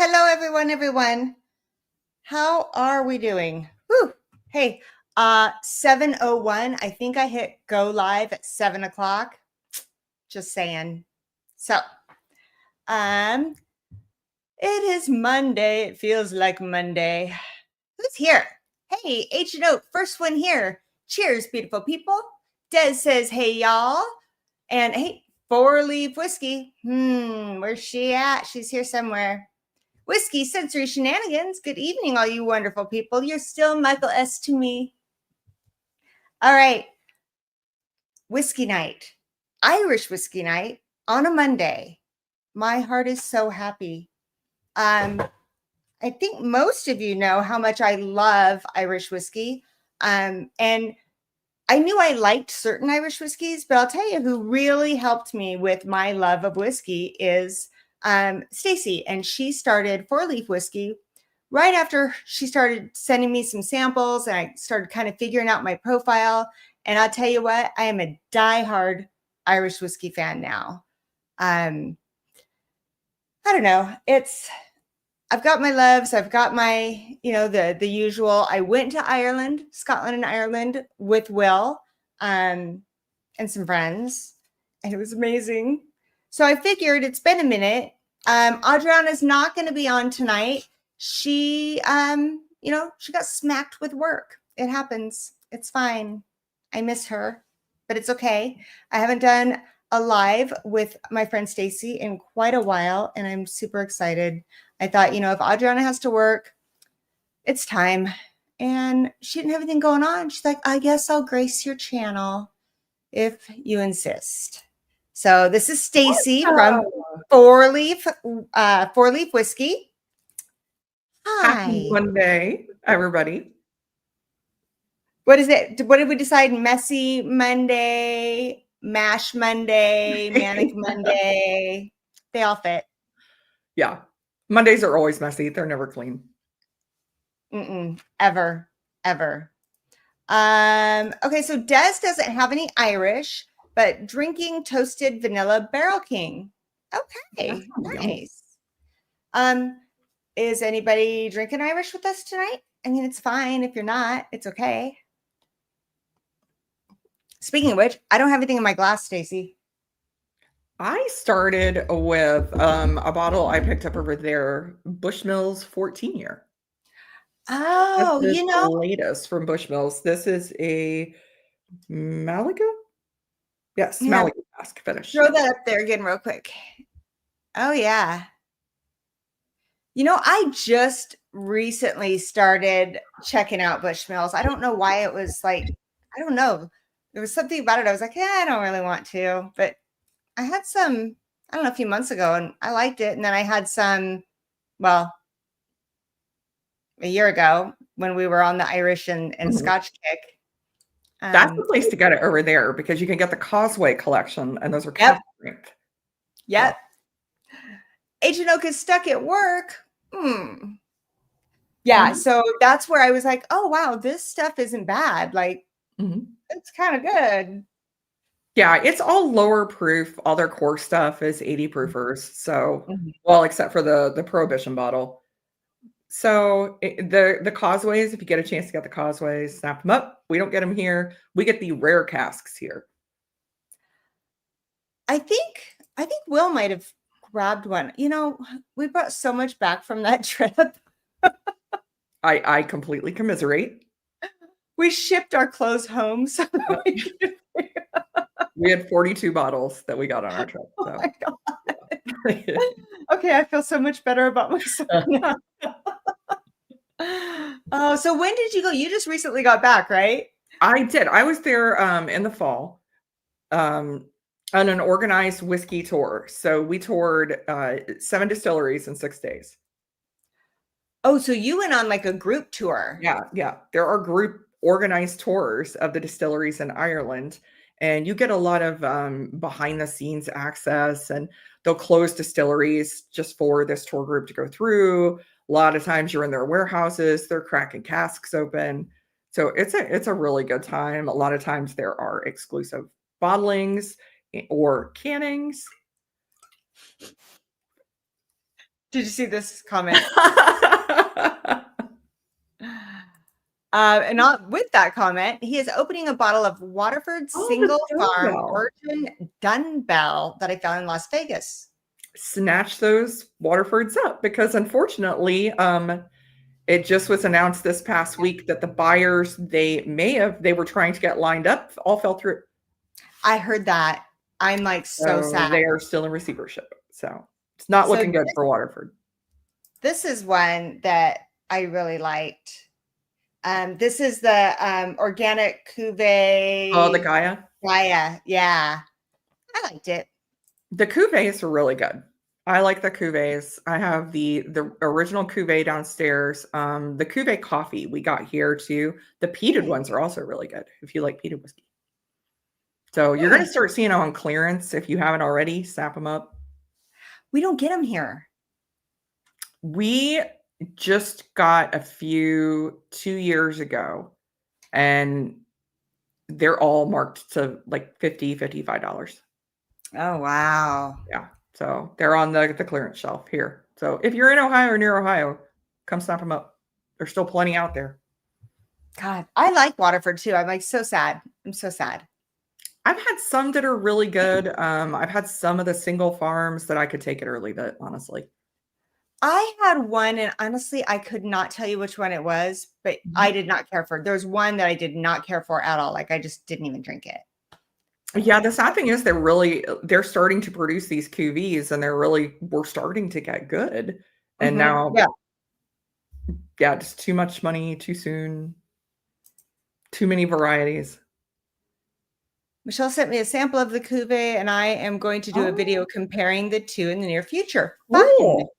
Hello, everyone. How are we doing? Whew. Hey, 7:01. I think I hit go live at 7 o'clock. Just saying. So, um, it is Monday. It feels like Monday. Who's here? Hey, H&O, first one here. Cheers, beautiful people. Des says, hey, y'all. And hey, Four Leaf Whiskey. Where's she at? She's here somewhere. Whiskey Sensory Shenanigans. Good evening, all you wonderful people. You're still Michael S. to me. All right. Whiskey night. Irish whiskey night on a Monday. My heart is so happy. I think most of you know how much I love Irish whiskey. And I knew I liked certain Irish whiskeys, but I'll tell you who really helped me with my love of whiskey is Stacie, and she started Four Leaf Whiskey right after she started sending me some samples, and I started kind of figuring out my profile. And I'll tell you what, I am a diehard Irish whiskey fan now. I don't know. I've got my loves. I've got my, the usual. I went to Ireland, Scotland and Ireland with Will and some friends, and it was amazing. So I figured it's been a minute. Adriana's not going to be on tonight. She, she got smacked with work. It happens. It's fine. I miss her, but it's okay. I haven't done a live with my friend Stacie in quite a while, and I'm super excited. I thought, if Adriana has to work, it's time. And she didn't have anything going on. She's like, I guess I'll grace your channel if you insist. So this is Stacie from Four Leaf Whiskey. Hi. Happy Monday, everybody. What is it? What did we decide? Messy Monday, Mash Monday, Manic Monday. They all fit. Yeah. Mondays are always messy. They're never clean. Ever. Okay, so Des doesn't have any Irish, but drinking toasted vanilla Barrel King. Okay, nice. Is anybody drinking Irish with us tonight? I mean, it's fine if you're not. It's okay. Speaking of which, I don't have anything in my glass, Stacie. I started with a bottle I picked up over there, Bushmills 14 year. Oh, this is the latest from Bushmills. This is a Malaga? Yes, Malaga cask finish. Throw that up there again real quick. Oh, yeah. I just recently started checking out Bushmills. I don't know why it was like, I don't know. There was something about it. I was like, I don't really want to. But I had some, I don't know, a few months ago, and I liked it. And then I had some, well, a year ago when we were on the Irish and Scotch kick. That's the place to get it over there because you can get the Causeway collection, and those are cask strength. Yep. Agent Oak is stuck at work. Yeah, so that's where I was like, oh, wow, this stuff isn't bad. Like, it's kind of good. Yeah, it's all lower proof. All their core stuff is 80 proofers. So, well, except for the Prohibition bottle. So the Causeways, if you get a chance to get the Causeways, snap them up. We don't get them here. We get the rare casks here. I think Will might have grabbed one. We brought so much back from that trip. I completely commiserate. We shipped our clothes home. So we had 42 bottles that we got on our trip. So. Oh my God. Okay, I feel so much better about myself now. Oh, so when did you go? You just recently got back, right? I did. I was there in the fall on an organized whiskey tour. So we toured 7 distilleries in 6 days. Oh, so you went on like a group tour. Yeah. There are group organized tours of the distilleries in Ireland, and you get a lot of behind the scenes access, and they'll close distilleries just for this tour group to go through. A lot of times you're in their warehouses, they're cracking casks open. So it's a really good time. A lot of times there are exclusive bottlings or cannings. Did you see this comment? And not with that comment, he is opening a bottle of Waterford Oh, the Single Farm dumbbell. Origin Dunbell that I found in Las Vegas. Snatch those Waterfords up because unfortunately, it just was announced this past week that the buyers they were trying to get lined up all fell through. I heard that. I'm like so sad. They are still in receivership. So it's not looking good for Waterford. This is one that I really liked. This is the organic cuvee. Oh, the Gaia? Gaia, yeah. I liked it. The cuvées are really good. I like the cuvées. I have the original cuvee downstairs. The cuvee coffee we got here too. The peated ones are also really good if you like peated whiskey. So you're going to start seeing them on clearance if you haven't already. Snap them up. We don't get them here. We just got a few 2 years ago, and they're all marked to like $50, $55. Oh, wow. Yeah. So they're on the clearance shelf here. So if you're in Ohio or near Ohio, come snap them up. There's still plenty out there. God, I like Waterford too. I'm like so sad. I'm so sad. I've had some that are really good. I've had some of the single farms that I could take it or leave it, honestly. I had one, and honestly, I could not tell you which one it was, but I did not care for it. There was one that I did not care for at all. Like I just didn't even drink it. Yeah, the sad thing is they're starting to produce these QVs and we're starting to get good. And now, just too much money, too soon, too many varieties. Michelle sent me a sample of the cuvee, and I am going to do a video comparing the two in the near future. Cool.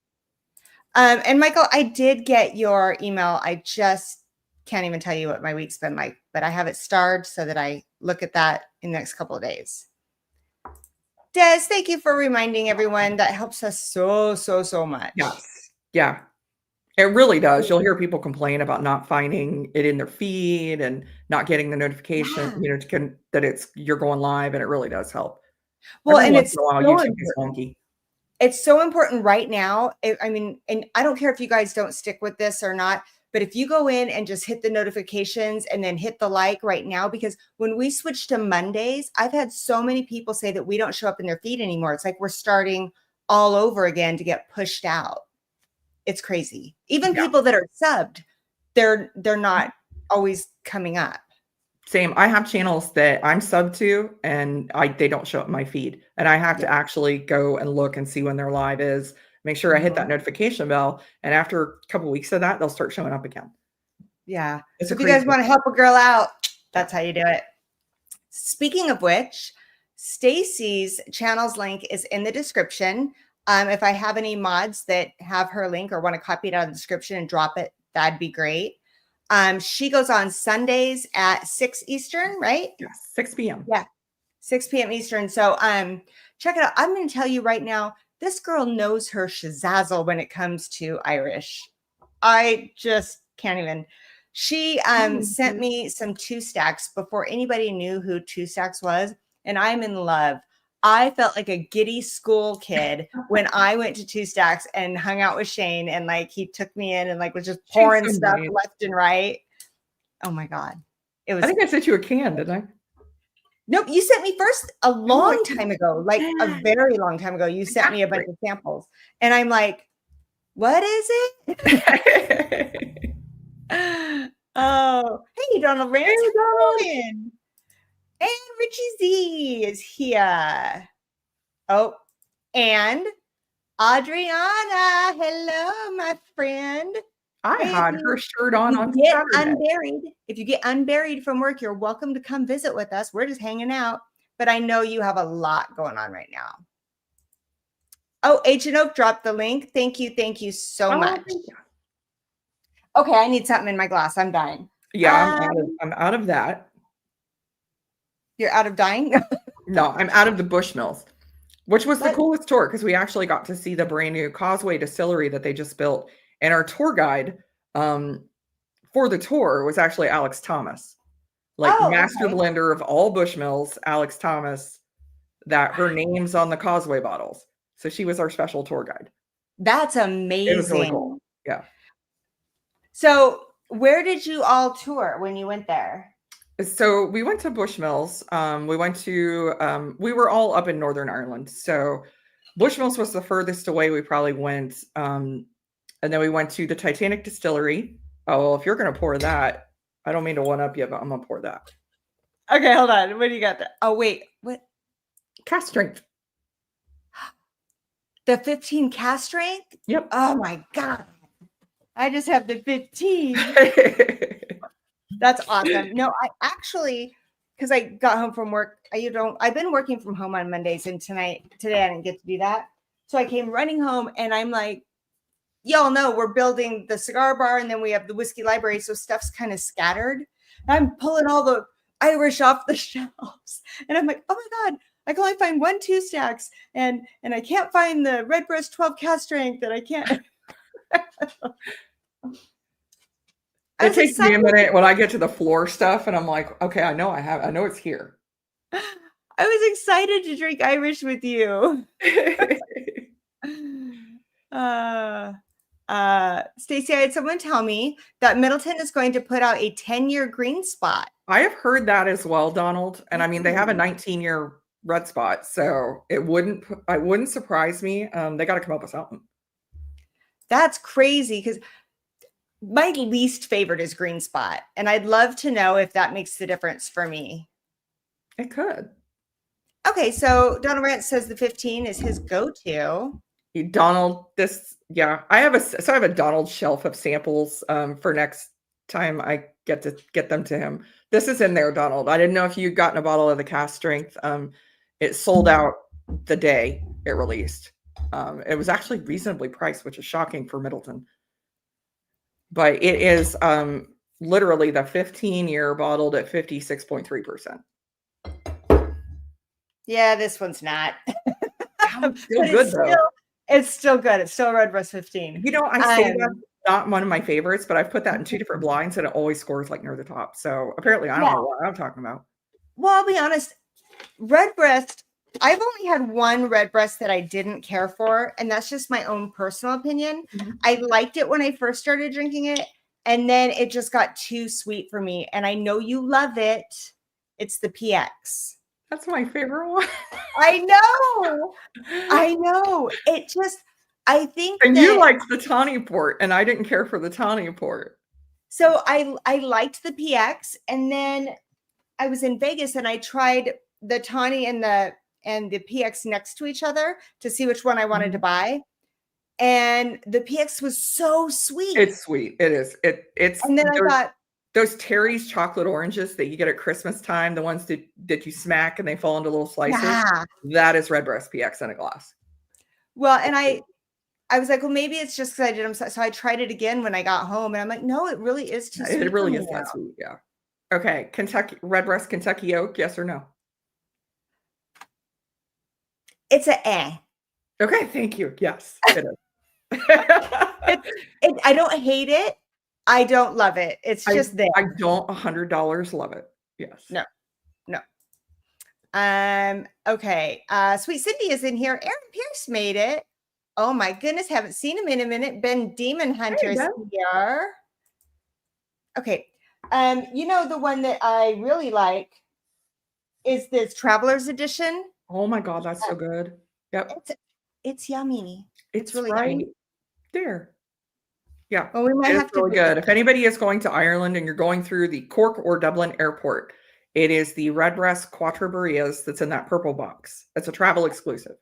And Michael, I did get your email. I just can't even tell you what my week's been like, but I have it starred so that I look at that in the next couple of days. Des, thank you for reminding everyone. That helps us so much. Yes. Yeah. It really does. You'll hear people complain about not finding it in their feed and not getting the notification, that you're going live, and it really does help. Well, and it's YouTube is wonky. It's so important right now. I mean, and I don't care if you guys don't stick with this or not, but if you go in and just hit the notifications and then hit the like right now, because when we switch to Mondays, I've had so many people say that we don't show up in their feed anymore. It's like we're starting all over again to get pushed out. It's crazy. Even people that are subbed, they're not always coming up. Same. I have channels that I'm subbed to, and they don't show up in my feed, and I have to actually go and look and see when their live is. Make sure I hit that notification bell, and after a couple of weeks of that, they'll start showing up again. Yeah. So if you guys want to help a girl out, that's how you do it. Speaking of which, Stacie's channel's link is in the description. If I have any mods that have her link or want to copy it out of the description and drop it, that'd be great. She goes on Sundays at 6 Eastern, right? Yes, 6 p.m. Yeah, 6 p.m. Eastern. So check it out. I'm going to tell you right now, this girl knows her shazazzle when it comes to Irish. I just can't even. She sent me some Two Stacks before anybody knew who Two Stacks was, and I'm in love. I felt like a giddy school kid when I went to Two Stacks and hung out with Shane, and like he took me in and like was just pouring stuff left and right. Oh my God. It was. I think I sent you a can, didn't I? Nope. You sent me first a long time ago, like a very long time ago. You sent me a bunch of samples, and I'm like, what is it? Oh, hey, Donald Rand. Hey, Donald. And Richie Z is here. Oh, and Adriana. Hello, my friend. I had her shirt on Get Saturday. Unburied. If you get unburied from work, you're welcome to come visit with us. We're just hanging out. But I know you have a lot going on right now. Oh, Agent Oak dropped the link. Thank you. Thank you so much. Okay, I need something in my glass. I'm dying. Yeah, I'm out of that. You're out of dying? No, I'm out of the Bushmills, which was the coolest tour because we actually got to see the brand new Causeway distillery that they just built. And our tour guide for the tour was actually Alex Thomas, master blender of all Bushmills, Alex Thomas, that her name's on the Causeway bottles. So she was our special tour guide. That's It was really cool. amazing. Yeah. So, where did you all tour when you went there? So we went to Bushmills. We were all up in Northern Ireland. So Bushmills was the furthest away we probably went. And then we went to the Titanic Distillery. Oh, well, if you're going to pour that, I don't mean to one up you, but I'm going to pour that. Okay, hold on. What do you got there? Oh, wait. What? Cask strength. The 15 cast strength? Yep. Oh my God. I just have the 15. That's awesome. No, I actually, because I got home from work, I've been working from home on Mondays, and today I didn't get to do that. So I came running home and I'm like, y'all know we're building the cigar bar and then we have the whiskey library. So stuff's kind of scattered. I'm pulling all the Irish off the shelves. And I'm like, oh my God, I can only find 1 2 stacks. And I can't find the Redbreast 12 cast strength, that I can't. It takes me a minute when I get to the floor stuff and I'm like, okay, I know it's here. I was excited to drink Irish with you. Stacie, I had someone tell me that Middleton is going to put out a 10-year green spot. I have heard that as well, Donald. And I mean, they have a 19-year red spot, so it wouldn't surprise me. They got to come up with something. That's crazy, because my least favorite is green spot, and I'd love to know if that makes the difference for me. It could. Okay, so Donald Rant says the 15 is his go-to. Donald, I have a Donald shelf of samples for next time I get them to him. This is in there, Donald. I didn't know if you'd gotten a bottle of the cast strength. It sold out the day it released. It was actually reasonably priced, which is shocking for Middleton. But it is literally the 15-year bottled at 56.3%. Yeah, this one's not. Still good though. It's still good. It's still Redbreast 15. I say that's not one of my favorites, but I've put that in 2 different blinds and it always scores like near the top. So apparently I don't know what I'm talking about. Well, I'll be honest. Redbreast, I've only had one Redbreast that I didn't care for, and that's just my own personal opinion. Mm-hmm. I liked it when I first started drinking it, and then it just got too sweet for me. And I know you love it. It's the PX. That's my favorite one. I know. I think and you liked the Tawny Port, and I didn't care for the Tawny Port. So I liked the PX, and then I was in Vegas and I tried the Tawny and the PX next to each other to see which one I wanted to buy. And the PX was so sweet. It's sweet. It is. It's. And then I thought, those Terry's chocolate oranges that you get at Christmas time, the ones that you smack and they fall into little slices. Yeah. That is Redbreast PX in a glass. Well, and I was like, well, maybe it's just because I did them. So I tried it again when I got home, and I'm like, no, it really is too sweet. It really is that sweet. Yeah. Okay. Redbreast Kentucky Oak, yes or no? It's an eh. Okay. Thank you. Yes, it is. I don't hate it. I don't love it. It's just there. I don't $100 love it. Yes. No. Okay. Sweet Cindy is in here. Aaron Pierce made it. Oh my goodness. Haven't seen him in a minute. Ben Demon Hunter's here. Okay. The one that I really like is this Traveler's Edition. Oh my God. That's so good. Yep. It's yummy. It's really right yummy. There. Yeah. Well, we might have to really good. If anybody is going to Ireland and you're going through the Cork or Dublin airport, it is the Redbreast Quattro Barrias that's in that purple box. It's a travel exclusive.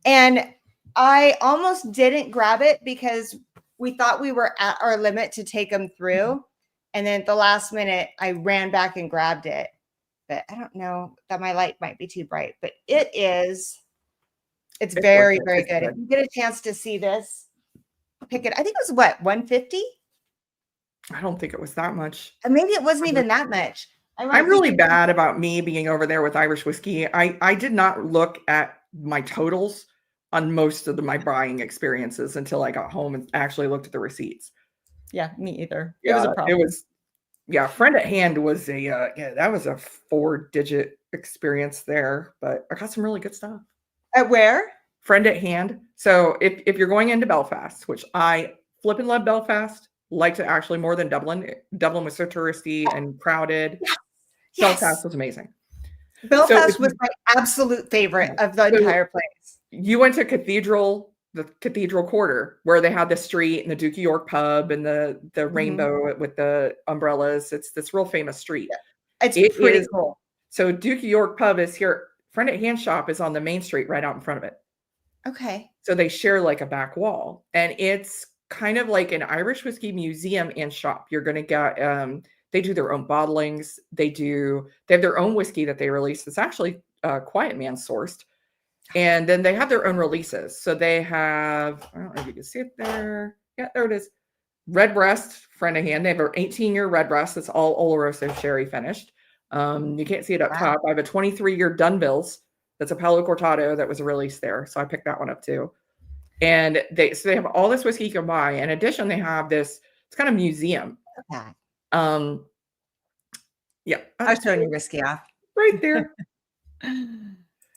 And I almost didn't grab it because we thought we were at our limit to take them through. Mm-hmm. And then at the last minute, I ran back and grabbed it. But I don't know that my light might be too bright, but it's very, very good. If you get a chance to see this, pick it. I think it was what, 150? I don't think it was that much. Maybe it wasn't even that much. I'm really bad about me being over there with Irish whiskey. I did not look at my totals on most of my buying experiences until I got home and actually looked at the receipts. Yeah, me either. Yeah, it was a problem. Friend at Hand was that was a 4-digit experience there, but I got some really good stuff. At where? friend at hand. So if you're going into Belfast, which I flippin' love Belfast, like to actually more than Dublin. Dublin was so touristy and crowded. Yes. Belfast Yes. was amazing. So if Belfast was you, my absolute favorite yeah. of the So entire place. you went to the Cathedral Quarter, where they had the street and the Duke of York pub and the Mhm. rainbow with the umbrellas. It's this real famous street. Yeah. It's It pretty is cool. so Duke of York pub is here. Friend at Hand shop is on the main street right out in front of it. Okay. So they share like a back wall, and it's kind of like an Irish whiskey museum and shop. You're going to get they do their own bottlings. They have their own whiskey that they release. It's actually Quiet Man sourced. And then they have their own releases. So they have, I don't know if you can see it there. Yeah, there it is. Redbreast, friend of hand. They have an 18-year Redbreast that's all Oloroso sherry finished. You can't see it up Wow. top. I have a 23-year Dunbills that's a Palo Cortado that was released there. So I picked that one up too. And they have all this whiskey you can buy. In addition, they have this, it's kind of museum. Okay. Yeah. I was showing you whiskey off. Right there.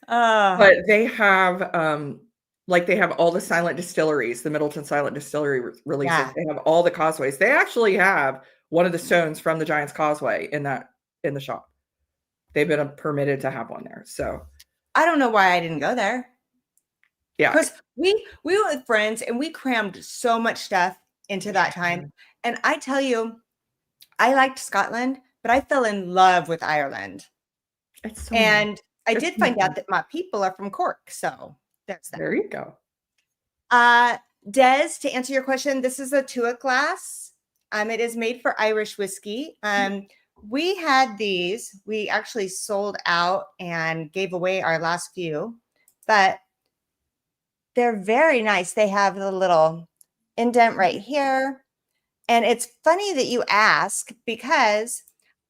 But they have they have all the silent distilleries, the Middleton Silent Distillery releases. Yeah. They have all the causeways. They actually have one of the stones from the Giant's Causeway in the shop. They've been permitted to have one there. So I don't know why I didn't go there. yeah. Because we went with friends and we crammed so much stuff into that time. And I tell you, I liked Scotland, but I fell in love with Ireland. It's so And nice. I It's did find beautiful. out that my people are from Cork. So that's that. There you go. Des, to answer your question, this is a Tuath glass. It is made for Irish whiskey. We had these. We actually sold out and gave away our last few, but they're very nice. They have the little indent right here. And it's funny that you ask, because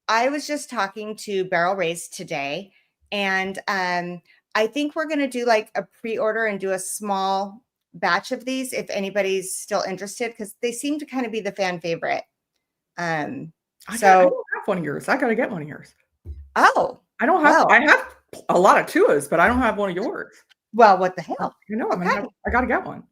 I was just talking to Barrel Raised today, and I think we're going to do like a pre-order and do a small batch of these if anybody's still interested, because they seem to kind of be the fan favorite. I So don't have one of yours. I got to get one of yours. oh, I don't have. well, I have a lot of Tuas, but I don't have one of yours. well, what the hell? You know, Okay. I got to get one.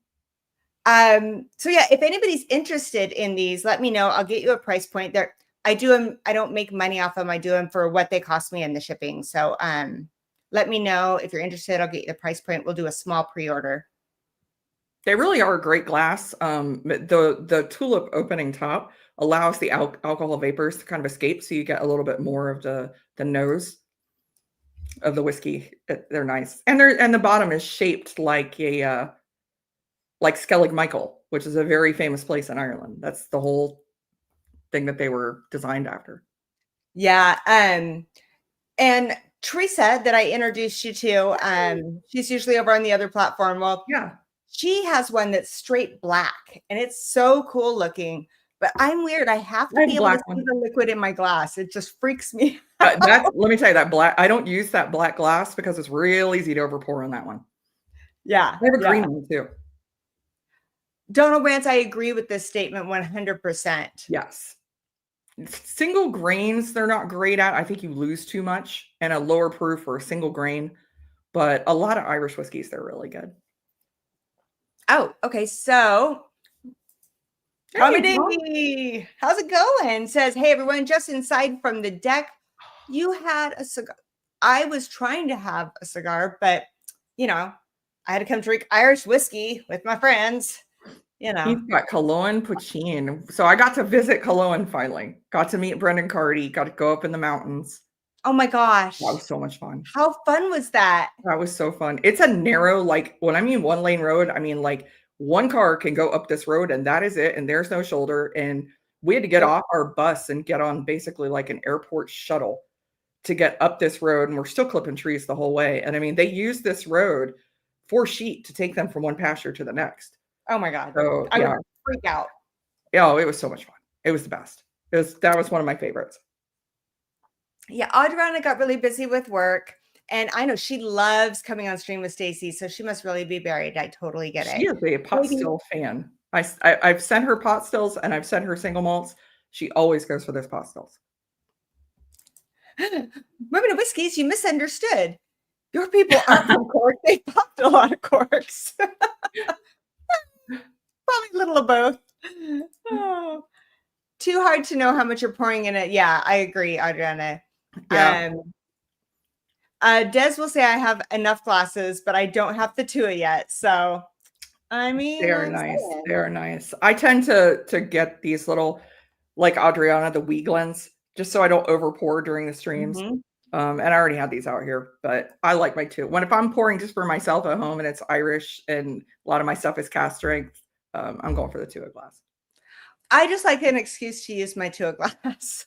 So yeah, if anybody's interested in these, let me know. I'll get you a price point. There, I do them. I don't make money off them. I do them for what they cost me in the shipping. So let me know if you're interested. I'll get you the price point. We'll do a small pre-order. They really are a great glass. The tulip opening top allows the alcohol vapors to kind of escape, so you get a little bit more of the nose of the whiskey. They're nice, and the bottom is shaped like a like Skellig Michael, which is a very famous place in Ireland. That's the whole thing that they were designed after. Yeah. And Teresa, that I introduced you to, she's usually over on the other platform. Well, Yeah. she has one that's straight black, and it's so cool looking. But I'm weird. I have to be able to see the liquid in my glass. It just freaks me out. Let me tell you, that black, I don't use that black glass because it's real easy to overpour on that one. Yeah. I have a green one too. Donald Rance, I agree with this statement 100%. Yes. Single grains, they're not great at. I think you lose too much, and a lower proof for a single grain. But a lot of Irish whiskeys, they're really good. Oh, okay. So Tommy Dingy, how's it going? Says, hey, everyone, just inside from the deck. You had a cigar. I was trying to have a cigar, but, you know, I had to come drink Irish whiskey with my friends. You know, he's got Cologne Puccine. So I got to visit Cologne finally. Got to meet Brendan Carty. Got to go up in the mountains. Oh my gosh. That was so much fun. How fun was that? That was so fun. It's a narrow, like, when I mean one lane road, I mean like one car can go up this road and that is it. And there's no shoulder. And we had to get off our bus and get on basically like an airport shuttle to get up this road. And we're still clipping trees the whole way. And I mean, they use this road for sheep to take them from one pasture to the next. Oh my God. So I would freak out. Yeah, it was so much fun. It was the best. That was one of my favorites. Yeah, Audrina got really busy with work, and I know she loves coming on stream with Stacie, so she must really be buried. I totally get it. She is a pot still fan. I've sent her pot stills and I've sent her single malts. She always goes for those pot stills. Women of Whiskeys, you misunderstood. Your people aren't from Cork. They popped a lot of corks. Probably a little of both. Oh, too hard to know how much you're pouring in it. Yeah, I agree, Adriana. Yeah. Des will say I have enough glasses, but I don't have the two yet. So, I mean, They are I'm nice. saying. They are nice. I tend to get these little, like Adriana, the Weeglins, just so I don't over pour during the streams. Mhm. And I already have these out here, but I like my two. If I'm pouring just for myself at home and it's Irish and a lot of my stuff is cast strength, I'm going for the 2 a glass. I just like an excuse to use my 2 glass.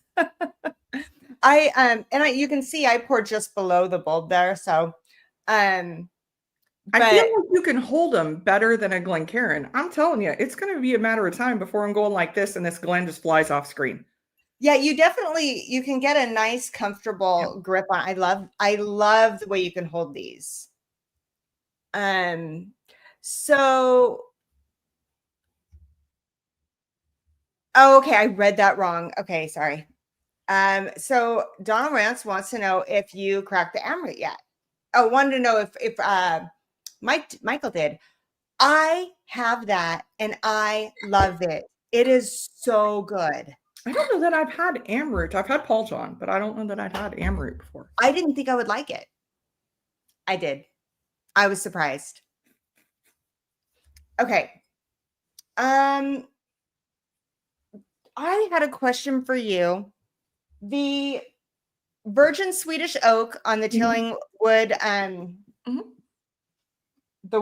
You can see I poured just below the bulb there. So, I feel but like you can hold them better than a Glencairn. I'm telling you, it's going to be a matter of time before I'm going like this and this Glen just flies off screen. yeah, you can get a nice, comfortable grip on. I love the way you can hold these. So, oh, okay, I read that wrong. Okay, sorry. So Donald Rance wants to know if you cracked the Amrit yet. Oh, wanted to know if Michael did. I have that and I love it. It is so good. I don't know that I've had Amroot. I've had Paul John, but I don't know that I've had Amroot before. I didn't think I would like it. I did. I was surprised. Okay. I had a question for you. The virgin Swedish oak on the tilling wood, the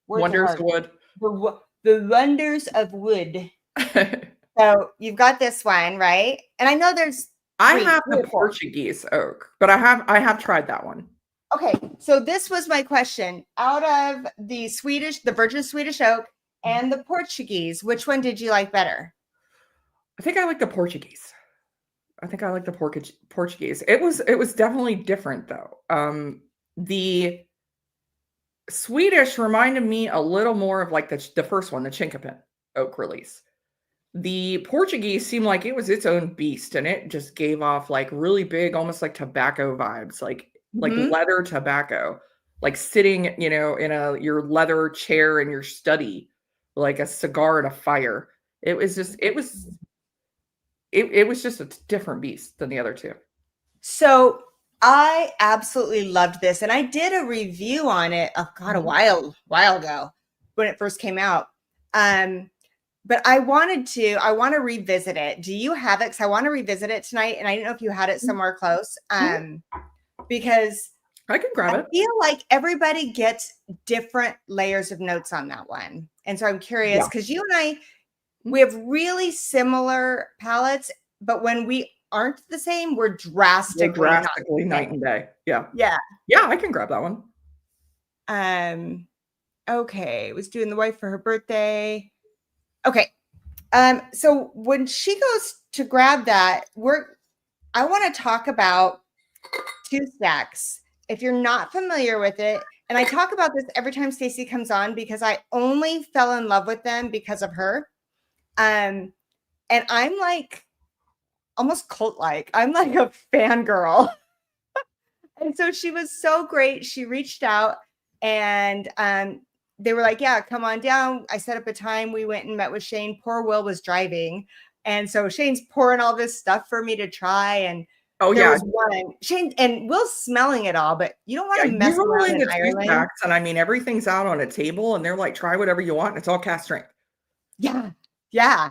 Wonders of wood. The wonders of wood. So you've got this one, right? And I know there's I have the Portuguese oak, but I have tried that one. Okay, so this was my question. Out of the virgin Swedish oak and the Portuguese, which one did you like better? I think I like the Portuguese. Portuguese. It was definitely different though. The Swedish reminded me a little more of like the first one, the Chinkapin oak release. The Portuguese seemed like it was its own beast, and it just gave off like really big, almost like tobacco vibes, like leather tobacco, like sitting, in your leather chair in your study, like a cigar at a fire. It was just a different beast than the other two. So I absolutely loved this, and I did a review on it. Oh God, a while ago when it first came out. But I want to revisit it. Do you have it? Because I want to revisit it tonight, and I didn't know if you had it somewhere close. Because I can grab it. I feel like everybody gets different layers of notes on that one, and so I'm curious because you and we have really similar palettes, but when we aren't the same, we're drastically night and day. Yeah. Yeah. Yeah, I can grab that one. Okay. Was doing the wife for her birthday. Okay. So when she goes to grab that, I want to talk about two stacks. If you're not familiar with it, and I talk about this every time Stacie comes on because I only fell in love with them because of her. And I'm like almost cult-like. I'm like a fangirl. And so she was so great. She reached out and they were like, yeah, come on down. I set up a time. We went and met with Shane. Poor Will was driving. And so Shane's pouring all this stuff for me to try. And there was one. Shane and Will's smelling it all, but you don't want to mess around in Ireland. And I mean, everything's out on a table and they're like, try whatever you want. And it's all cast strength. Yeah. Yeah.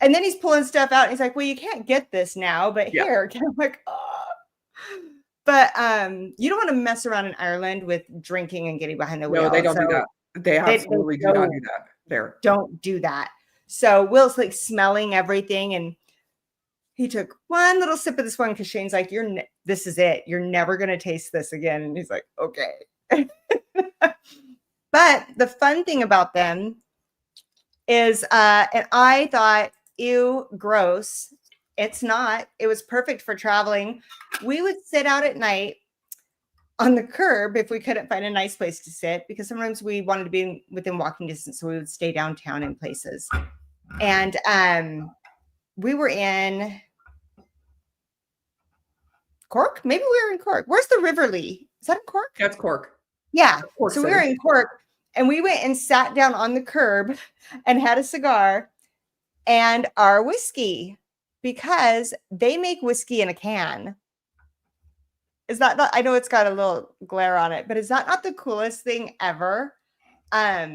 And then he's pulling stuff out. And he's like, well, you can't get this now, but here. I'm like, oh. But you don't want to mess around in Ireland with drinking and getting behind the wheel. No, they don't do that. They absolutely do not do that there. Don't do that. So Will's like smelling everything, and he took one little sip of this one because Shane's like, this is it. You're never going to taste this again. And he's like, okay. But the fun thing about them is, and I thought, ew, gross. It's not. It was perfect for traveling. We would sit out at night on the curb if we couldn't find a nice place to sit, because sometimes we wanted to be within walking distance, so we would stay downtown in places. And we were in Cork. Maybe we were in Cork. Where's the Riverly? Is that in Cork? That's Cork. Yeah. Cork So we City. were in Cork and we went and sat down on the curb and had a cigar and our whiskey because they make whiskey in a can. Is that not, I know it's got a little glare on it, but is that not the coolest thing ever? I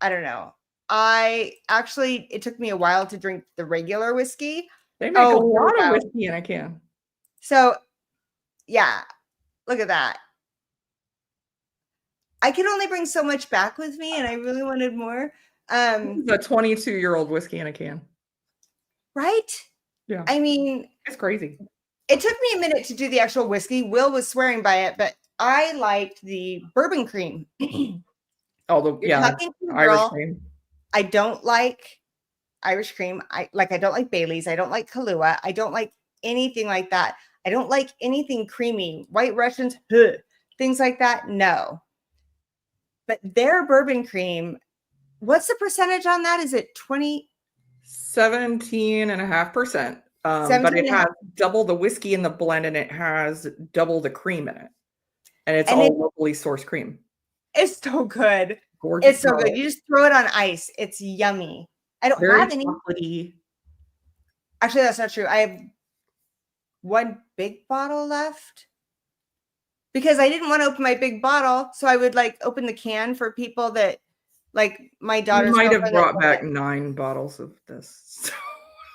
don't know. It took me a while to drink the regular whiskey. They make a Oh, here we lot of go. whiskey in a can. So, yeah, look at that. I could only bring so much back with me, and I really wanted more. This is a 22-year-old whiskey in a can. Right? Yeah. I mean, It's crazy. it took me a minute to do the actual whiskey. Will was swearing by it, but I liked the bourbon cream. Although, You're yeah, talking to a Irish girl. cream. I don't like Irish cream. I don't like Bailey's. I don't like Kahlua. I don't like anything like that. I don't like anything creamy. White Russians, things like that. No. But their bourbon cream, what's the percentage on that? Is it 20? 17.5%. But 17 it and a has half. double the whiskey in the blend and it has double the cream in it. And it's And all locally sourced cream. It's so good. Gorgeous. It's so good. You just throw it on ice. It's yummy. I don't Very have any. chocolatey. Actually, that's not true. I have one big bottle left because I didn't want to open my big bottle. So I would like open the can for people that like my daughter's You might have girlfriend brought that- back 9 bottles of this. So.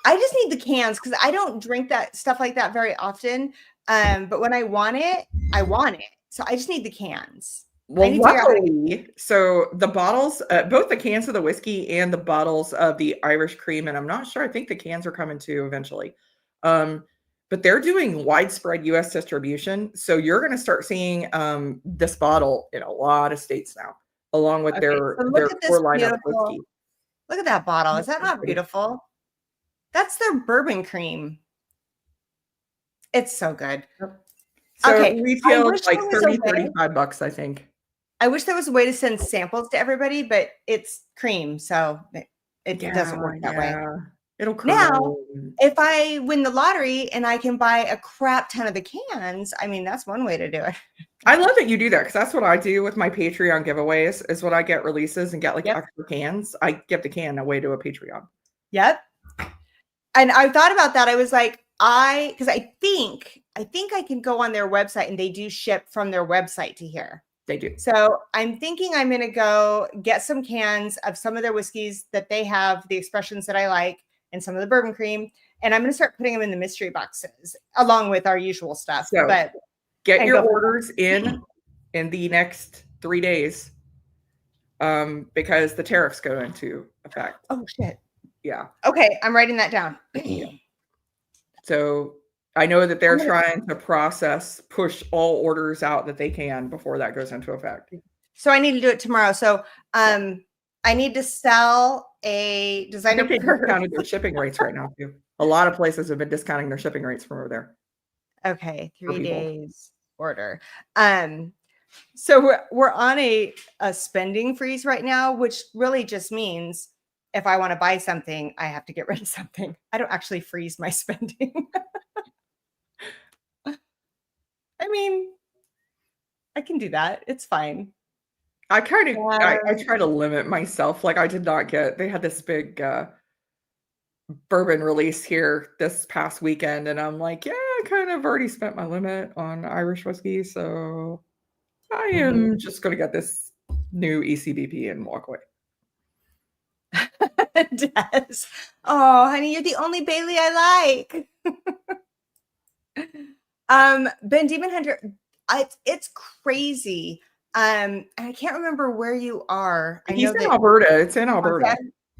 I just need the cans because I don't drink that stuff like that very often. But when I want it, I want it. So I just need the cans. Well, need to figure out how to- luckily, so the bottles, both the cans of the whiskey and the bottles of the Irish cream, and I'm not sure, I think the cans are coming too eventually. But they're doing widespread US distribution. So you're going to start seeing this bottle in a lot of states now, along with their core line of whiskey. Look at that bottle. Is that not beautiful? That's their bourbon cream. It's so good. So okay, retail like 30, $35, I think. I wish there was a way to send samples to everybody, but it's cream, so it doesn't work that way. It'll now, if I win the lottery and I can buy a crap ton of the cans, I mean, that's one way to do it. I love that you do that because that's what I do with my Patreon giveaways is when I get releases and get like extra cans, I give the can away to a Patreon. Yep. And I thought about that. I was like, because I think I can go on their website and they do ship from their website to here. They do. So I'm thinking I'm going to go get some cans of some of their whiskeys that they have, the expressions that I like, and some of the bourbon cream. And I'm going to start putting them in the mystery boxes along with our usual stuff. So but get your orders in the next 3 days because the tariffs go into effect. Oh, shit. Yeah. Okay. I'm writing that down. So I know that they're trying to push all orders out that they can before that goes into effect. So I need to do it tomorrow. So I need to sell a designer. They discounted their shipping rates right now too. A lot of places have been discounting their shipping rates from over there. Okay, 3 days order. So we're on a spending freeze right now, which really just means if I want to buy something, I have to get rid of something. I don't actually freeze my spending. I mean, I can do that. It's fine. I kind of, I try to limit myself. Like I did not they had this big bourbon release here this past weekend. And I'm like, yeah, I kind of already spent my limit on Irish whiskey. So I am just going to get this new ECBP and walk away. Des. Oh, honey, you're the only Bailey I like. Ben Demon Hunter, it's crazy. I can't remember where you are. He's in Alberta. It's in Alberta. Okay.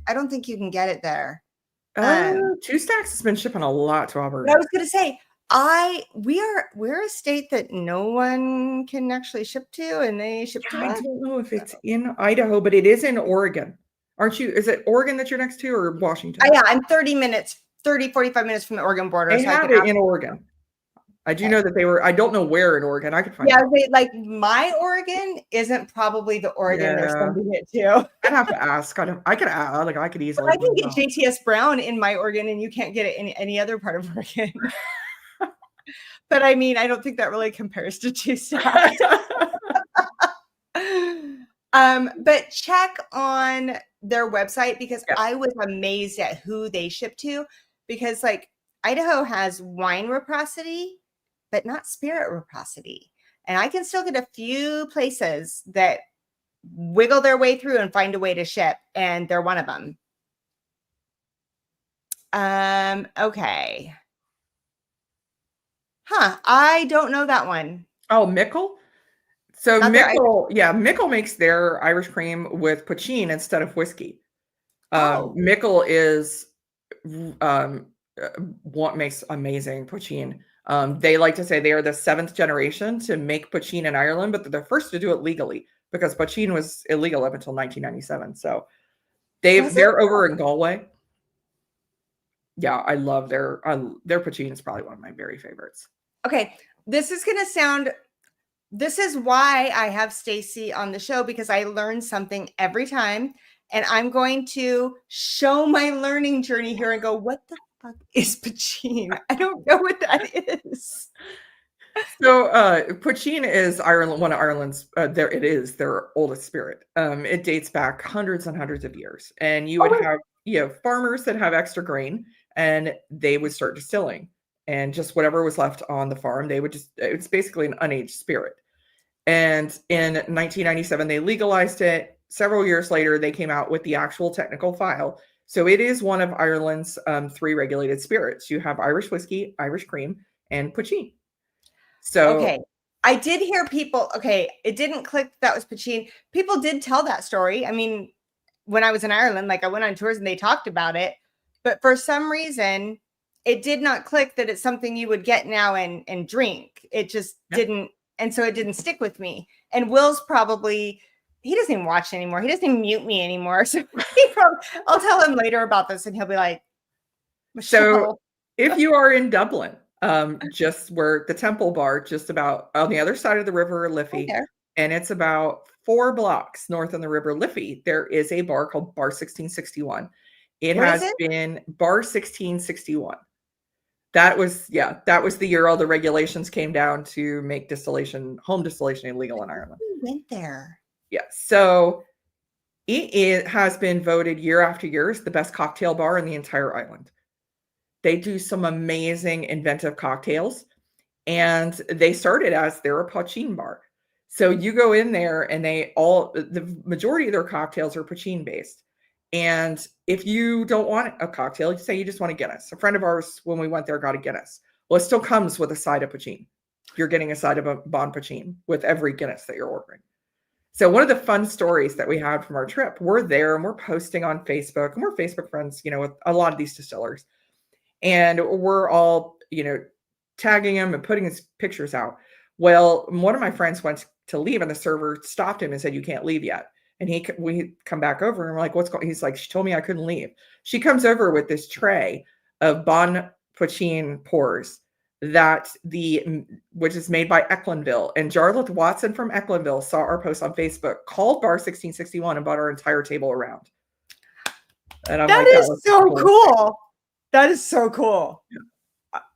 I don't think you can get it there. Two Stacks has been shipping a lot to Alberta. I was going to say, we're a state that no one can actually ship to, and they ship to us. I don't know if it's in Idaho, but it is in Oregon. Aren't you? Is it Oregon that you're next to or Washington? Yeah, I'm 45 minutes from the Oregon border. They have it in Oregon. I do know that they were, I don't know where in Oregon. I could find out. Like my Oregon isn't probably the Oregon they're sending it to. I'd have to ask. I could easily. I can get JTS Brown in my Oregon and you can't get it in any other part of Oregon. But I mean, I don't think that really compares to two staffs. But check on their website because Yeah. I was amazed at who they ship to because like Idaho has wine reciprocity, but not spirit reciprocity. And I can still get a few places that wiggle their way through and find a way to ship, and they're one of them. Okay. Huh, I don't know that one. Oh, Mickle? So Not their Mickle makes their Irish cream with poachine instead of whiskey. oh, Mickle is um, uh, what makes amazing poachine. They like to say they are the 7th generation to make poachine in Ireland, but they're the first to do it legally because poachine was illegal up until 1997. So was it? they're over in Galway. Yeah, I love their poachine is probably one of my very favorites. Okay, this is going to sound this is why I have Stacie on the show because I learn something every time. And I'm going to show my learning journey here and go, what the fuck is poachine? I don't know what that is. So, poachine is Ireland, one of Ireland's. It is their oldest spirit. It dates back hundreds and hundreds of years, and Oh, wait. you have farmers that have extra grain, and they would start distilling, and just whatever was left on the farm, they would just. It's basically an unaged spirit. And in 1997, they legalized it. Several years later, they came out with the actual technical file. So it is one of Ireland's 3 regulated spirits. You have Irish whiskey, Irish cream, and poachine. So Okay. I did hear people, okay, it didn't click that was poachine. People did tell that story. I mean, when I was in Ireland, like I went on tours and they talked about it, but for some reason, it did not click that it's something you would get now and drink. It just yeah. didn't, and so it didn't stick with me. And Will's probably he doesn't even watch anymore. He doesn't even mute me anymore. So I'll tell him later about this, and he'll be like, So Michelle. if you are in Dublin, just where the Temple Bar, just about on the other side of the River Right Liffey, there. and it's about 4 blocks north on the River Liffey, there is a bar called Bar 1661. It What is has it? been Bar 1661. That was the year all the regulations came down to make home distillation illegal in Ireland. We went there. Yeah. So it has been voted year after year as the best cocktail bar in the entire island. They do some amazing inventive cocktails, and they started as their poachine bar. So you go in there and the majority of their cocktails are poachine based. And if you don't want a cocktail, you say you just want a Guinness. A friend of ours, when we went there, got a Guinness. Well, it still comes with a side of poachine. You're getting a side of a bon poachine with every Guinness that you're ordering. So one of the fun stories that we had from our trip, we're there and we're posting on Facebook, and we're Facebook friends, with a lot of these distillers. And we're all, tagging him and putting his pictures out. Well, one of my friends went to leave, and the server stopped him and said, "You can't leave yet." And we come back over, and we're like, "What's going?" He's like, "She told me I couldn't leave." She comes over with this tray of Bon Poachine pours which is made by Ecklandville. And Jarlath Watson from Ecklandville saw our post on Facebook, called Bar 1661, and bought our entire table around. And I'm That is so cool. That is so cool.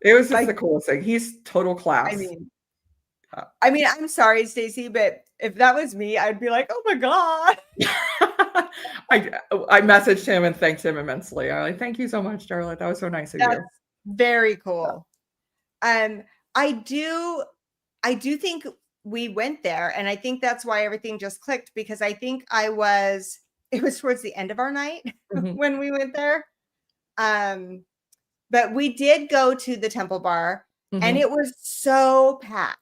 It was just the coolest thing. He's total class. I mean, I'm sorry, Stacie, but if that was me, I'd be like, "Oh my God." I messaged him and thanked him immensely. I'm like, "Thank you so much, Charlotte. That was so nice of you." Very cool. I do think we went there, and I think that's why everything just clicked, because I think it was towards the end of our night when we went there. But we did go to the Temple Bar, and it was so packed.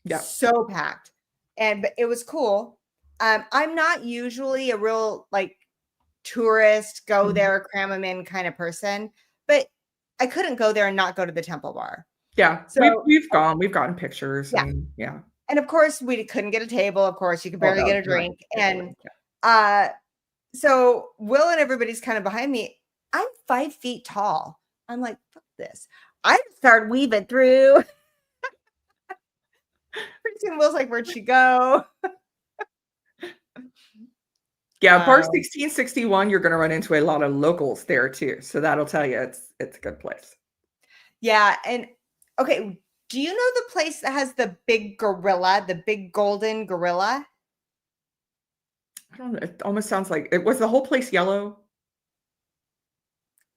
Yeah. So packed. But it was cool. I'm not usually a real tourist, go there, cram them in kind of person, but I couldn't go there and not go to the Temple Bar. Yeah. So we've gotten pictures. Yeah. And yeah. And of course we couldn't get a table. Of course you could barely get a drink. Right. And so Will and everybody's kind of behind me. I'm 5 feet tall. I'm like, fuck this. I started weaving through. Pretty soon Will's like, "Where'd she go?" Yeah, Bar 1661, you're going to run into a lot of locals there too. So that'll tell you it's a good place. Yeah. And okay, Do you know the place that has the big gorilla, the big golden gorilla? I don't know. It almost sounds like it was the whole place yellow.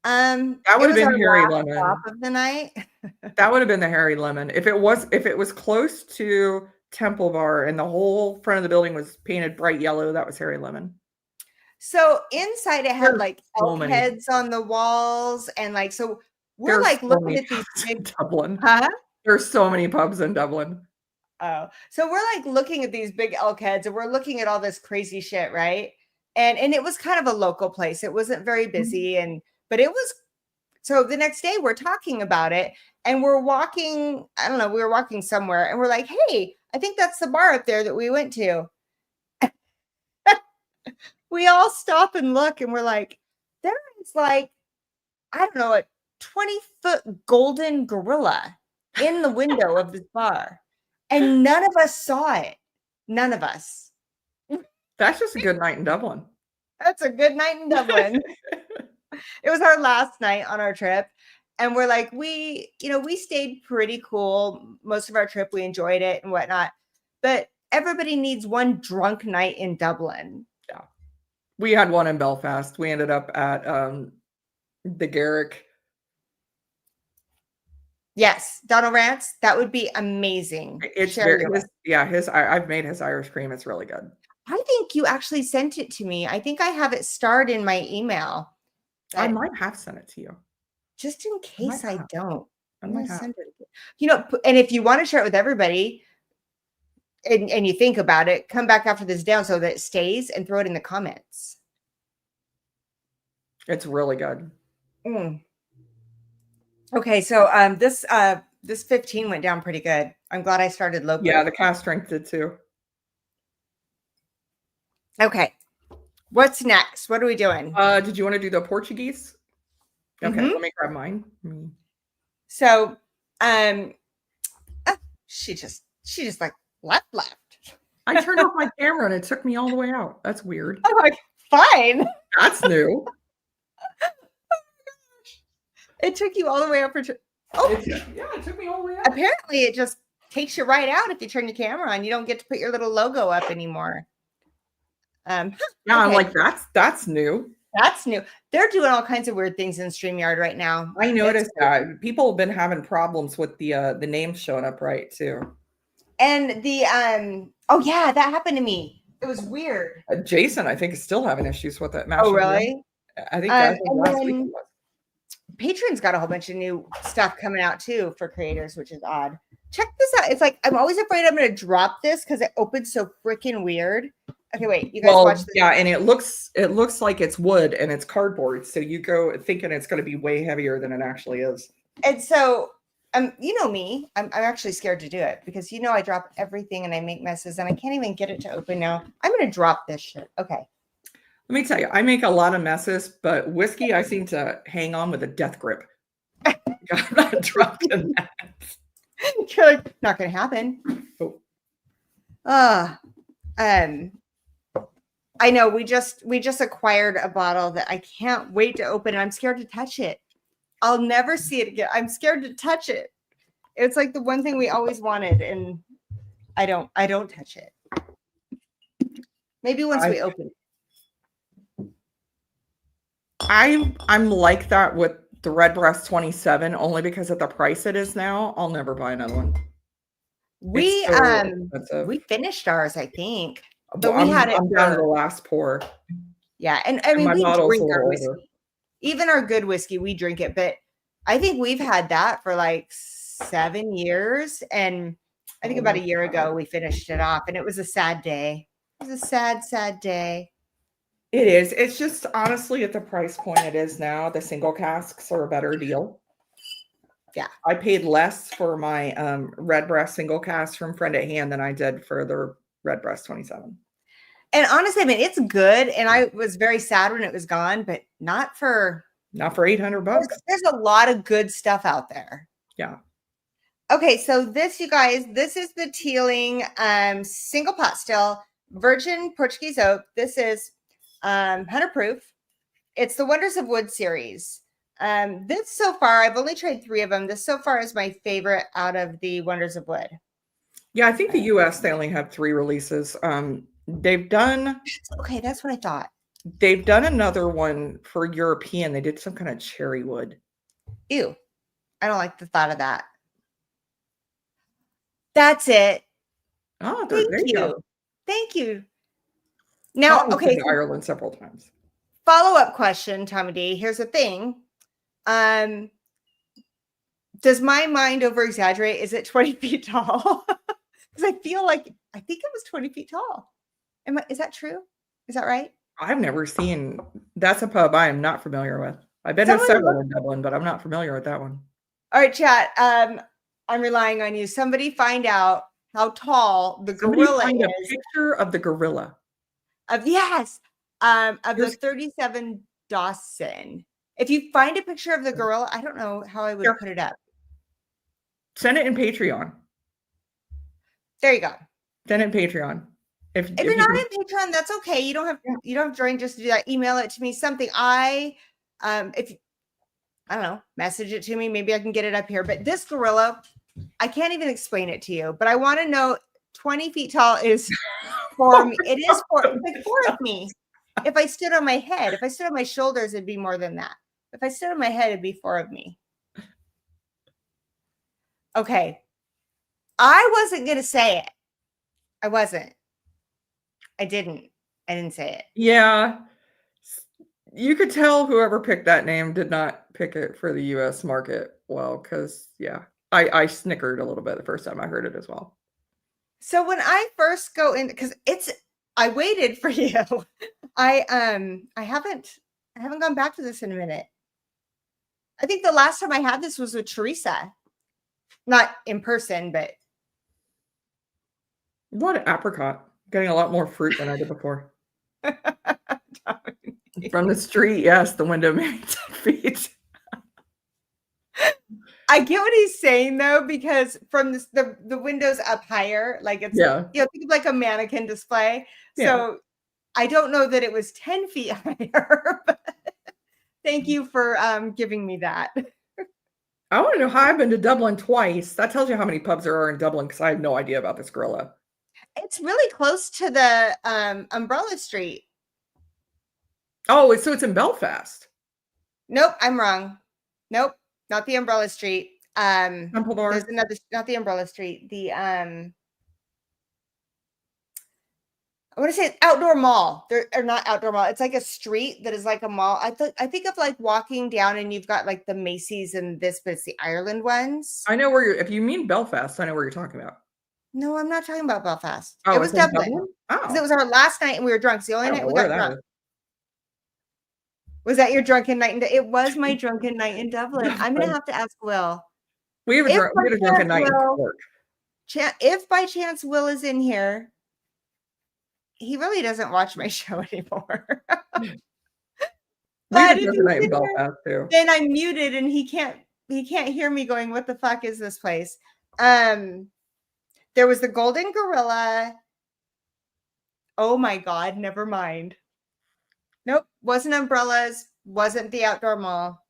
That It would have was our been Harry last stop Lemon. of the night. That would have been the Harry Lemon. If it was close to Temple Bar and the whole front of the building was painted bright yellow, that was Harry Lemon. So inside it had There's like so elk many heads on the walls, and like so we're there's like so looking many at these pubs in big, Dublin. huh? There's so many pubs in Dublin. Oh, so we're like looking at these big elk heads, and we're looking at all this crazy shit, right? And it was kind of a local place. It wasn't very Mhm. busy, but it was. So the next day we're talking about it, and we're walking. I don't know. We were walking somewhere, and we're like, "Hey, I think that's the bar up there that we went to." We all stop and look, and we're like, "There is like I don't know a 20-foot golden gorilla in the window of this bar," and none of us saw it. None of us. That's just a good night in Dublin. That's a good night in Dublin. It was our last night on our trip. And we're like, we stayed pretty cool. Most of our trip, we enjoyed it and whatnot. But everybody needs one drunk night in Dublin. Yeah. We had one in Belfast. We ended up at the Garrick. Yes, Donald Rance, that would be amazing. It's Share very your way. I've made his Irish cream. It's really good. I think you actually sent it to me. I think I have it starred in my email. I But might have sent it to you. just in I might case I have. don't, I I'm might gonna have. send it again. And if you want to share it with everybody, and you think about it, come back after this down so that it stays and throw it in the comments. It's really good. Mm. Okay, so this 15 went down pretty good. I'm glad I started low Yeah, proof. the cast strength did too. Okay, what's next? What are we doing? Did you want to do the Portuguese? Okay, Mhm. let me grab mine. So, she just like left. I turned off my camera and it took me all the way out. That's weird. I'm like, fine. That's new. It took you all the way up for. Oh, It took me all the way out. apparently it just takes you right out if you turn your camera on. You don't get to put your little logo up anymore. Yeah, Okay. I'm like, that's new. That's new. They're doing all kinds of weird things in StreamYard right now. I noticed that people have been having problems with the names showing up right too. And the oh yeah, that happened to me. It was weird. Jason, I think, is still having issues with it. Oh really? I think that was And last week. then Patreon's got a whole bunch of new stuff coming out too for creators, which is odd. Check this out. It's like I'm always afraid I'm going to drop this because it opens so freaking weird. Okay, wait. You guys watch this? Yeah, and it looks like it's wood and it's cardboard, so you go thinking it's going to be way heavier than it actually is. And so, you know me. I'm actually scared to do it because I drop everything and I make messes and I can't even get it to open now. I'm going to drop this shit. Okay. Let me tell you, I make a lot of messes, but whiskey, I seem to hang on with a death grip. I'm not dropping that. You're like, not going to happen. Oh. I know we just acquired a bottle that I can't wait to open, and I'm scared to touch it. I'll never see it again. I'm scared to touch it. It's like the one thing we always wanted, and I don't touch it. Maybe once we open it. I'm like that with the Redbreast 27, only because of the price it is now. I'll never buy another one. We expensive. finished ours, I think. But we had it. I'm down to the last pour. Yeah, and I mean, my we bottle's drink a our little whiskey. older. Even our good whiskey, we drink it. But I think we've had that for like 7 years, and I think about a year ago we finished it off, and it was a sad day. It was a sad, sad day. It is. It's just honestly at the price point it is now, the single casks are a better deal. Yeah. I paid less for my Redbreast single cask from Friend at Hand than I did for the Redbreast 27. And honestly, I mean, it's good. And I was very sad when it was gone, but not for $800. There's a lot of good stuff out there. Yeah. Okay, so this, you guys, this is the Teeling single pot still, virgin Portuguese oak. This is 100 proof. It's the Wonders of Wood series. This so far, I've only tried 3 of them. This so far is my favorite out of the Wonders of Wood. Yeah, I think the US they only have 3 releases. They've done Okay, that's what I thought. another one for European. They did some kind of cherry wood. Ew. I don't like the thought of that. That's it. Oh, there Thank you go. you. Thank you. Now, Tommy's okay, been to so Ireland several times. follow-up question, Tommy D. Here's the thing. Does my mind over exaggerate? Is it 20 feet tall? Because I think it was 20 feet tall. Is that true? Is that right? I've never seen that's a pub I am not familiar with. I've been to Someone several look. in Dublin, but I'm not familiar with that one. All right, chat. I'm relying on you. Somebody find out how tall the Somebody gorilla find a is. picture of the gorilla. Of the 37 Dawson. If you find a picture of the gorilla, I don't know how I would Here. put it up. Send it in Patreon. There you go. Send it in Patreon. If you're not in Patreon, that's okay. You don't have to join just to do that. Email it to me. Something I don't know, message it to me. Maybe I can get it up here. But this gorilla, I can't even explain it to you. But I want to know 20 feet tall is for me. It is like 4 of me. If I stood on my head, if I stood on my shoulders, it'd be more than that. If I stood on my head, it'd be 4 of me. Okay. I wasn't going to say it. I wasn't. I didn't say it. Yeah. You could tell whoever picked that name did not pick it for the US market well, because yeah. I snickered a little bit the first time I heard it as well. So when I first go in, because I waited for you. I haven't gone back to this in a minute. I think the last time I had this was with Teresa. Not in person, but What apricot? Getting a lot more fruit than I did before. From the street, yes, the window maybe 10 feet. I get what he's saying though, because from the windows up higher, like it's think of like a mannequin display. Yeah. So I don't know that it was 10 feet higher, but thank you for giving me that. I want to know how I've been to Dublin twice. That tells you how many pubs there are in Dublin, because I have no idea about this gorilla. It's really close to the Umbrella Street. Oh, so it's in Belfast. Nope, I'm wrong. Nope, not the Umbrella Street. Temple Bar. There's another, not the Umbrella Street. The I want to say outdoor mall. There or not outdoor mall. It's like a street that is like a mall. I think of like walking down and you've got like the Macy's and this, but it's the Ireland ones. I know where you're. If you mean Belfast, I know where you're talking about. No, I'm not talking about Belfast. Oh, it was Dublin. Oh, it was our last night and we were drunk. It's the only night we got drunk. Was that your drunken night? It was my drunken night in Dublin. I'm gonna have to ask Will. We have a drunken night in Cork. If by chance Will is in here, he really doesn't watch my show anymore. But if night in Belfast too. Then I'm muted and he can't hear me going, what the fuck is this place? There was the Golden Gorilla. Oh my God, never mind. Nope, wasn't Umbrellas, wasn't the outdoor mall.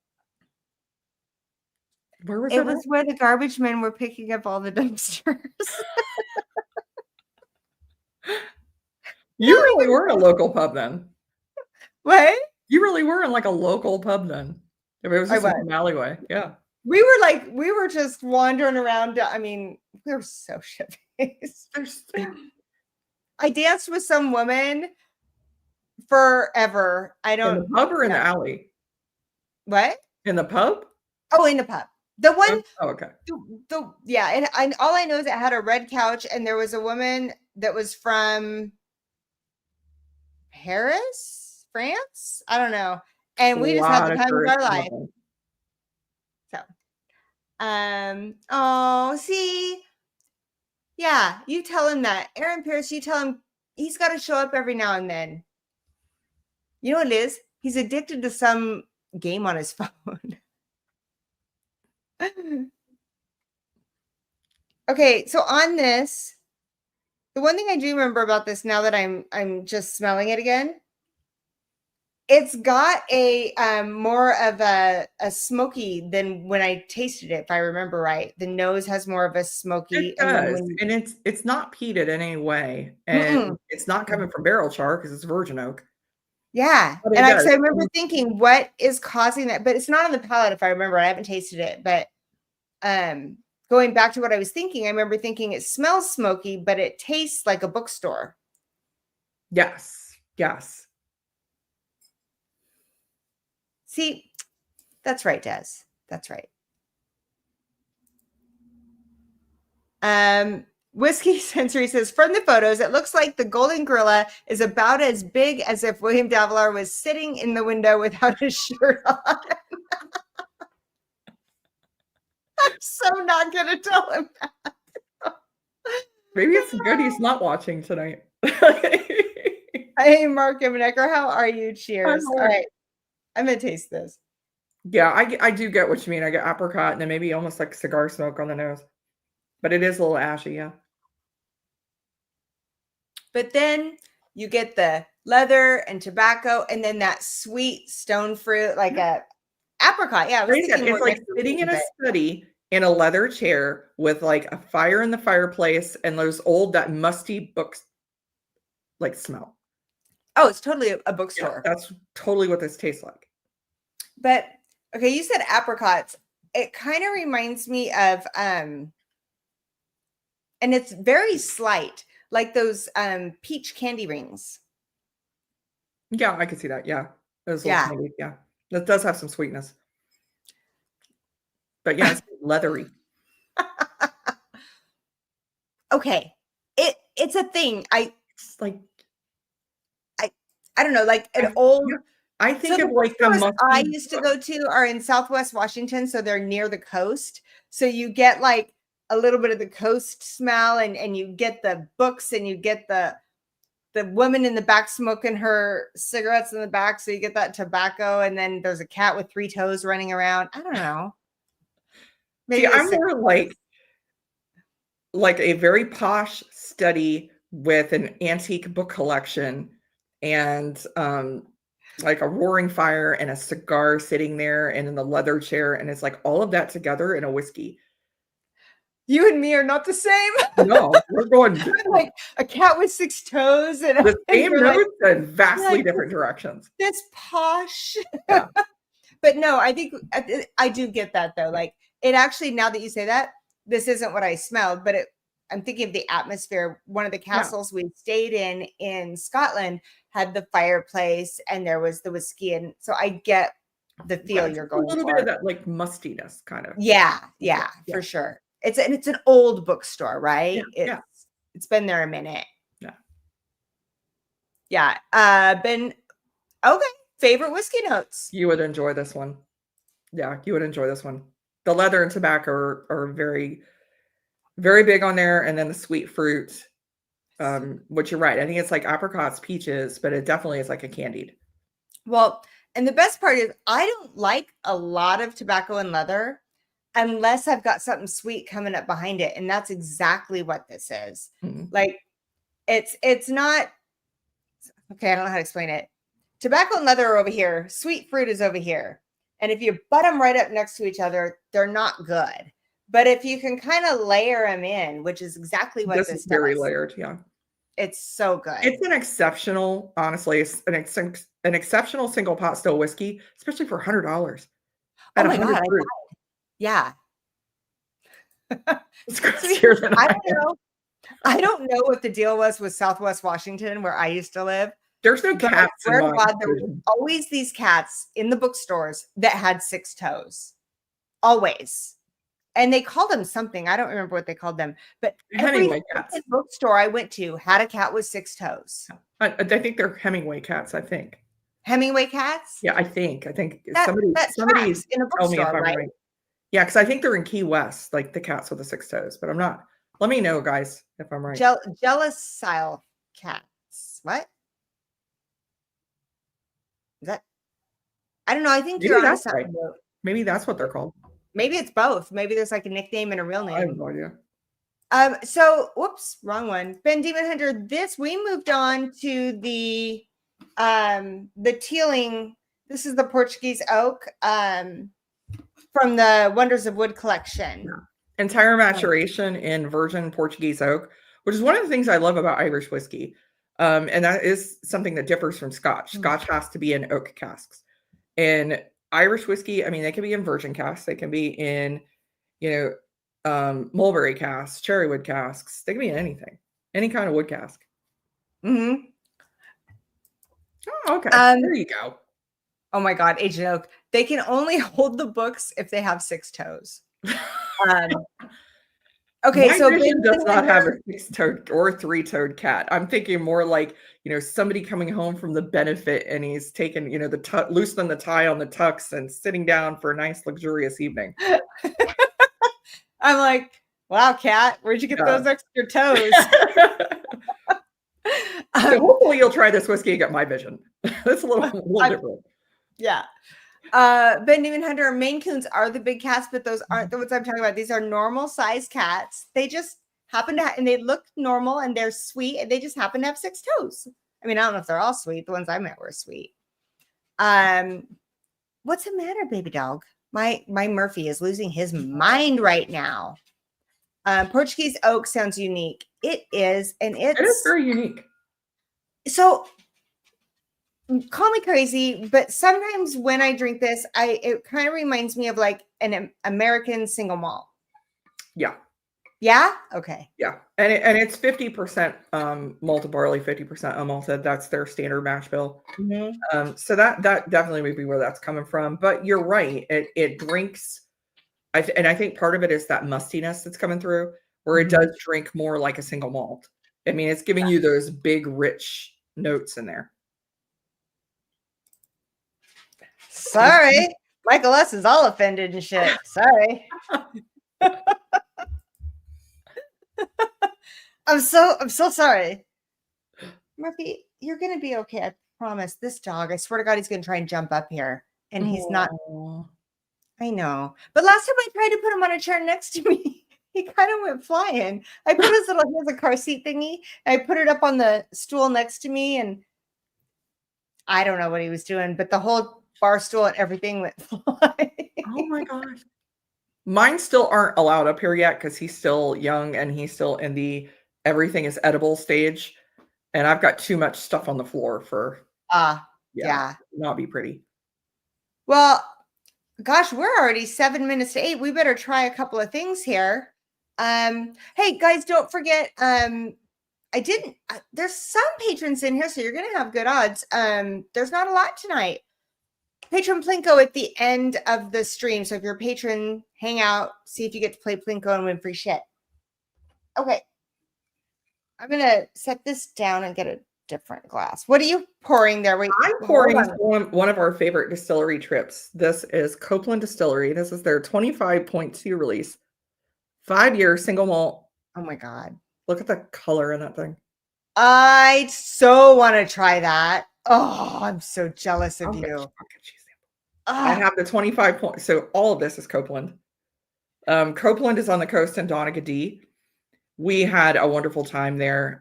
Where was it? Was where the garbage men were picking up all the dumpsters. You really were in a local pub then. What? You really were in like a local pub then. If it was just an alleyway. Yeah. We were just wandering around. I mean, we were so shit-faced. I danced with some woman forever. I don't. In the pub or in the alley? What? In the pub? Oh, in the pub. The one. Oh, okay. Yeah. And all I know is it had a red couch, and there was a woman that was from Paris, France. I don't know. And we just had the time of our life. So, oh, see, yeah, you tell him that. Aaron Pierce, you tell him he's got to show up every now and then. You know what it is? He's addicted to some game on his phone. Okay, so on this, the one thing I do remember about this now that I'm just smelling it again, It's got a more of a smoky than when I tasted it, if I remember right. The nose has more of a smoky, It and then does, when and it's not peated in any way, and mm-mm. it's not coming from barrel char because it's virgin oak, Yeah, but it and does. I remember thinking, what is causing that? But it's not on the palate, if I remember. I haven't tasted it, but going back to what I was thinking, I remember thinking it smells smoky, but it tastes like a bookstore. Yes, yes. See, that's right, Des. That's right. Whiskey Sensory says, from the photos, it looks like the Golden Gorilla is about as big as if William Davlar was sitting in the window without his shirt on. I'm so not going to tell him that. Maybe it's good he's not watching tonight. Hey, Mark Emanecker, how are you? Cheers. All Mark. right, I'm going to taste this. Yeah, I do get what you mean. I get apricot and then maybe almost like cigar smoke on the nose. But it is a little ashy, yeah. But then you get the leather and tobacco, and then that sweet stone fruit, like a apricot. Yeah, I was thinking It's like sitting in a study in a leather chair with like a fire in the fireplace and those old, that musty books like smell. Oh, it's totally a Yeah, bookstore. that's totally what this tastes like. But okay, you said apricots. It kind of reminds me of and it's very slight, like those peach candy rings. Yeah, I can see that. Yeah. Those little Yeah. candy. Yeah. That does have some sweetness. But yeah, it's leathery. Okay. It's a thing. It's like I don't know, like an old. yeah, I think So of the like the bookstores I musty used to go to are in Southwest Washington, so they're near the coast. So you get like a little bit of the coast smell, and you get the books, and you get the woman in the back smoking her cigarettes in the back. So you get that tobacco, and then there's a cat with 3 toes running around. I don't know. Maybe See, I'm more like a very posh study with an antique book collection and like a roaring fire and a cigar sitting there and in the leather chair, and it's like all of that together in a whiskey. you and me are not the same. No, we're going Like a cat with 6 toes, and, the and same you're like, notes in vastly like different directions. this posh. Yeah. But no, I think I do get that though. Like it actually, now that you say that, this isn't what I smelled, but I'm thinking of the atmosphere. One of the Yeah. castles we stayed in Scotland had the fireplace, and there was the whiskey, and so I get the feel Yeah, you're just going a little for. bit of that like mustiness kind of. Yeah, Yeah. for sure. It's an old bookstore, right? Yeah. It's been there a minute. Yeah. Yeah. Ben, okay. Favorite whiskey notes. You would enjoy this one. Yeah, you would enjoy this one. The leather and tobacco are very, very big on there, and then the sweet fruit, which you're right. I think it's like apricots, peaches, but it definitely is like a candied. Well, and the best part is I don't like a lot of tobacco and leather unless I've got something sweet coming up behind it. And that's exactly what this is. Mhm. Like it's not okay, I don't know how to explain it. Tobacco and leather are over here, sweet fruit is over here. And if you butt them right up next to each other, they're not good. But if you can kind of layer them in, which is exactly what This this is very does, layered, yeah. it's so good. It's an exceptional, honestly, it's an exceptional single pot still whiskey, especially for $100 Oh at my 100 God. proof. Yeah. It's crazier than I I don't am. know. I don't know what the deal was with Southwest Washington, where I used to live. There's no But I cats in swear to my God, there were always these cats in the bookstores that had 6 toes. Always. And they called them something. I don't remember what they called them. But every Hemingway cats. bookstore I went to had a cat with 6 toes. I think they're Hemingway cats, I think. Hemingway cats? Yeah, I think That somebody's tracks in a tell me if bookstore, I'm right? right. Yeah, because I think they're in Key West, like the cats with the 6 toes, but I'm not. Let me know, guys, if I'm right. Jealous style cats. What? Is that? I don't know. I think Maybe you're onto that's something. right. Maybe that's what they're called. Maybe it's both. Maybe there's like a nickname and a real I have name. no idea. So whoops, wrong one. Ben Demon Hunter, we moved on to the The tealing, this is the Portuguese oak from the Wonders of Wood collection. Yeah. Entire maturation in virgin Portuguese oak, which is one of the things I love about Irish whiskey. And that is something that differs from Scotch. Scotch has to be in oak casks. And Irish whiskey, I mean, they can be in virgin casks. They can be in, mulberry casks, cherry wood casks. They can be in anything, any kind of wood cask. Mm-hmm. Oh, okay. There you go. Oh my God, Agent Oak. They can only hold the books if they have 6 toes. Okay, My so vision does not have a 6-toed or 3-toed cat. I'm thinking more like, somebody coming home from the benefit and he's taken, loosening the tie on the tux and sitting down for a nice luxurious evening. I'm like, wow, cat, where'd you get those extra toes? So hopefully you'll try this whiskey and get my vision. That's a little different. Yeah. Ben Newman Hunter, Maine Coons are the big cats, but those aren't the ones I'm talking about. These are normal sized cats. They just happen to and they look normal and they're sweet and they just happen to have 6 toes. I mean, I don't know if they're all sweet. The ones I met were sweet. What's the matter, baby dog? My Murphy is losing his mind right now. Portuguese oak sounds unique. It is, and it is very unique. So call me crazy, but sometimes when I drink this, it kind of reminds me of like an American single malt. Yeah. Yeah. Okay. Yeah, and it's 50% malted barley, 50% unmalted. That's their standard mash bill. Mm-hmm. So that definitely would be where that's coming from. But you're right. It drinks, and I think part of it is that mustiness that's coming through, where it does drink more like a single malt. I mean, it's giving you those big, rich notes in there. Sorry, Michael S. is all offended and shit. Sorry. I'm so sorry. Murphy, you're gonna be okay. I promise. This dog, I swear to God, he's gonna try and jump up here. And he's not. I know. But last time I tried to put him on a chair next to me, he kind of went flying. I put he has a car seat thingy. I put it up on the stool next to me, and I don't know what he was doing, but the whole bar stool and everything went flying. Oh my gosh. Mine still aren't allowed up here yet because he's still young and he's still in the everything is edible stage. And I've got too much stuff on the floor for yeah. Not be pretty. Well, gosh, we're already 7 minutes to 8. We better try a couple of things here. Hey guys, don't forget, there's some patrons in here, so you're gonna have good odds. There's not a lot tonight. Patron Plinko at the end of the stream. So if you're a patron, hang out, see if you get to play Plinko and win free shit. Okay. I'm gonna set this down and get a different glass. What are you pouring there? Wait, I'm pouring one of our favorite distillery trips. This is Copeland Distillery. This is their 25.2 release. 5-year single malt. Oh my God. Look at the color in that thing. I so want to try that. Oh, I'm so jealous of you. I have the 25 points. So all of this is Copeland. Copeland is on the coast in Donegal. We had a wonderful time there.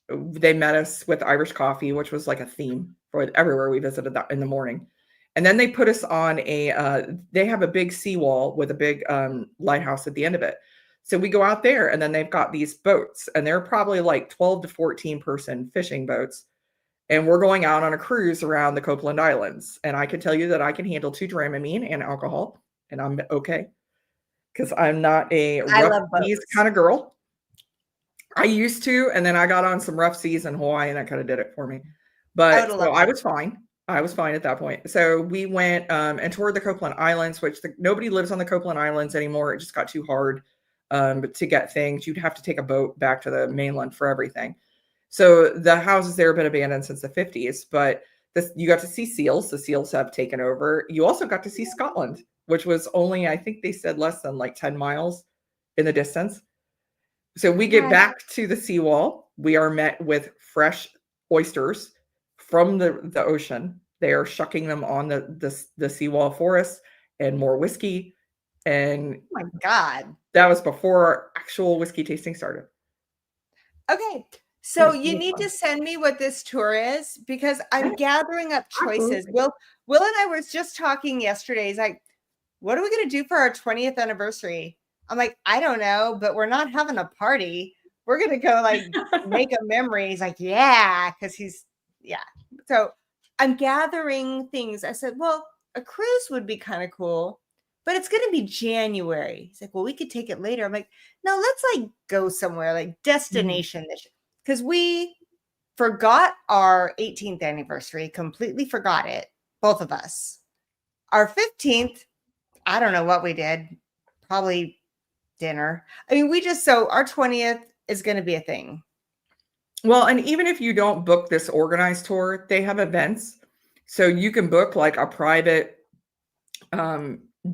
They met us with Irish coffee, which was like a theme for everywhere we visited that in the morning. And then they put us on they have a big seawall with a big lighthouse at the end of it. So we go out there and then they've got these boats and they're probably like 12 to 14 person fishing boats. And we're going out on a cruise around the Copeland Islands. And I can tell you that I can handle 2 Dramamine and alcohol and I'm okay. Because I'm not a rough seas kind of girl. I used to, and then I got on some rough seas in Hawaii and that kind of did it for me. But I was fine. I was fine at that point. So we went and toured the Copeland Islands, which nobody lives on the Copeland Islands anymore. It just got too hard to get things. You'd have to take a boat back to the mainland for everything. So the houses there have been abandoned since the 50s, but you got to see seals. The seals have taken over. You also got to see Scotland, which was only, I think they said less than like 10 miles in the distance. So we get back to the seawall. We are met with fresh oysters from the ocean. They are shucking them on the seawall for us and more whiskey. And oh my God, that was before our actual whiskey tasting started. Okay. So It's you really need fun. to send me what this tour is because I'm Yeah, gathering up choices. absolutely. Will and I was just talking yesterday. He's like, what are we going to do for our 20th anniversary? I'm like, I don't know, but we're not having a party. We're going to go like make a memory. He's like, yeah, because yeah. So I'm gathering things. I said, well, a cruise would be kind of cool, but it's going to be January. He's like, well, we could take it later. I'm like, no, let's like go somewhere like Mhm. destination this because we forgot our 18th anniversary, completely forgot it, both of us. Our 15th, I don't know what we did. Probably dinner. I mean, so our 20th is going to be a thing. Well, and even if you don't book this organized tour, they have events. So you can book like a private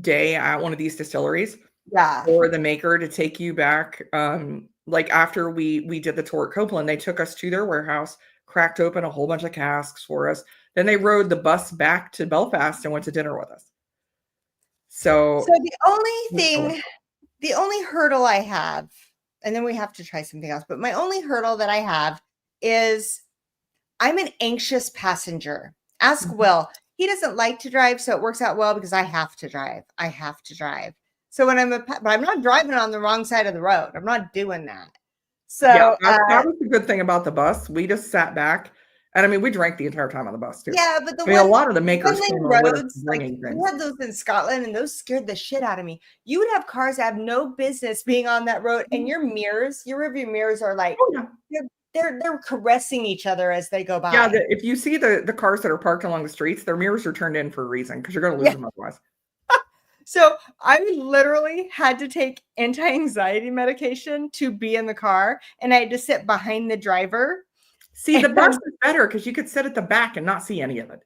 day at one of these distilleries Yeah. for the maker to take you back. Like after we did the tour at Copeland, they took us to their warehouse, cracked open a whole bunch of casks for us. Then they rode the bus back to Belfast and went to dinner with us. So So the only hurdle I have, and then we have to try something else, but my only hurdle that I have is I'm an anxious passenger. Ask Mhm. Will. He doesn't like to drive, so it works out well because I have to drive. I have to drive. So but I'm not driving on the wrong side of the road. I'm not doing that. Yeah, So that was the good thing about the bus. We just sat back, and I mean, we drank the entire time on the bus too. yeah, but the I mean, a lot of the one makers lane came on with us roads, like bringing we things. had those in Scotland, and those scared the shit out of me. You would have cars that have no business being on that road, and your rearview mirrors are like Oh yeah, they're caressing each other as they go yeah. by. If you see the cars that are parked along the streets, their mirrors are turned in for a reason because you're going to lose Yeah. them otherwise. So I literally had to take anti-anxiety medication to be in the car, and I had to sit behind the driver. See, the bus And is better because you could sit at the back and not see any of it.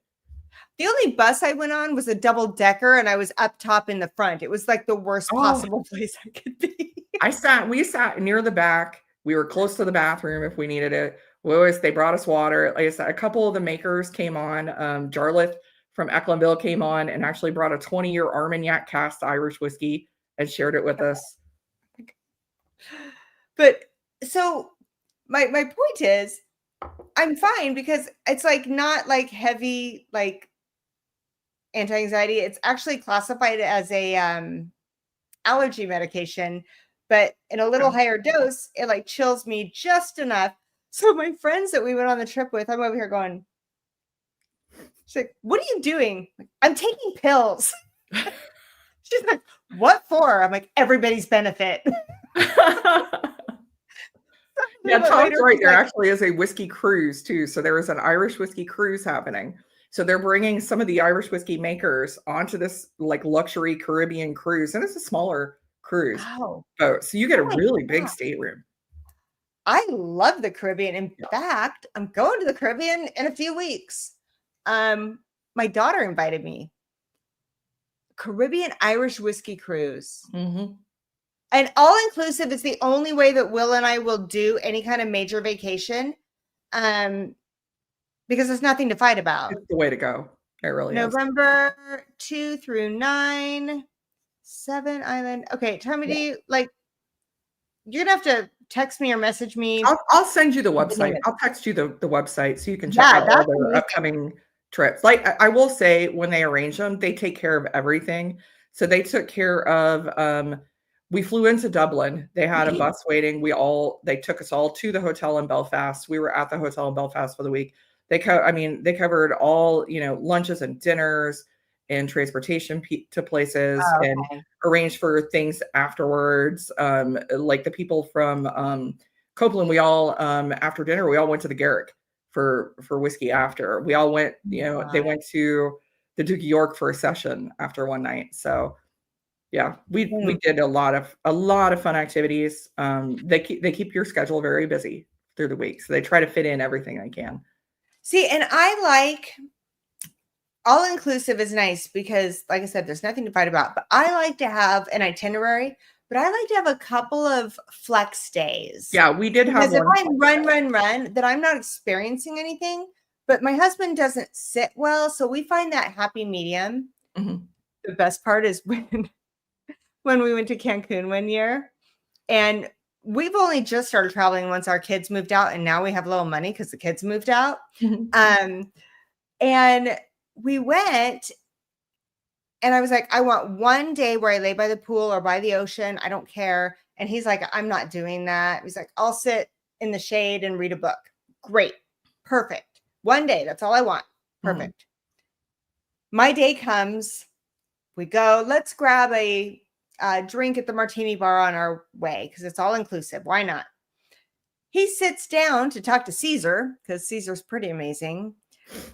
the only bus I went on was a double decker, and I was up top in the front. It was like the worst Oh, possible place I could be. we sat near the back. We were close to the bathroom if we needed it. They brought us water. Like I said, a couple of the makers came on. Jarlath from Ecklenville came on and actually brought a 20-year Armagnac cast Irish whiskey and shared it with us. But so my point is I'm fine because it's like not like heavy like anti-anxiety. It's actually classified as a allergy medication, but in a little Yeah. higher dose, it like chills me just enough. So my friends that we went on the trip with, I'm over here going, she's like, what are you doing? Like, I'm taking pills. She's like, what for? I'm like, everybody's benefit. A Yeah, little bit Tom's later, right. she's There like, actually is a whiskey cruise too. So there is an Irish whiskey cruise happening. So they're bringing some of the Irish whiskey makers onto this like luxury Caribbean cruise, and it's a smaller cruise oh, boat. So you get a my really big God. stateroom. I love the Caribbean. In Yeah. fact, I'm going to the Caribbean in a few weeks. My daughter invited me. Caribbean Irish whiskey cruise. Mhm. And all inclusive is the only way that Will and I will do any kind of major vacation. Um, because there's nothing to fight about. It's the way to go. It really is. November 2 through 9, 7 Island. Okay, tell me, Yeah. do you like you're gonna have to text me or message me I'll send you the the name website. of it. I'll text you the website so you can check Yeah, out all that's their amazing. upcoming trips. Like I will say when they arrange them, they take care of everything. So they took care of we flew into Dublin. They had a bus waiting. They took us all to the hotel in Belfast. We were at the hotel in Belfast for the week. They covered all, lunches and dinners and transportation to places Oh, and okay. arranged for things afterwards. Like the people from Copeland, we all after dinner we all went to the Garrick for whiskey after. We all went, they went to the Duke of York for a session after one night. So yeah, we Mm. did a lot of fun activities. They keep your schedule very busy through the week. So they try to fit in everything they can. See, and I like all inclusive is nice because, like I said, there's nothing to fight about. But I like to have an itinerary, but I like to have a couple of flex days. Yeah, we did have Because if one. I run, then I'm not experiencing anything. But my husband doesn't sit well, so we find that happy medium. Mhm. The best part is when we went to Cancun one year, and we've only just started traveling once our kids moved out, and now we have little money because the kids moved out. And we went, and I was like, I want one day where I lay by the pool or by the ocean. I don't care. And he's like, I'm not doing that. He's like, I'll sit in the shade and read a book. Great. Perfect. One day. That's all I want. Perfect. My day comes. We go, let's grab a drink at the martini bar on our way because it's all inclusive. Why not? He sits down to talk to Caesar because Caesar's pretty amazing.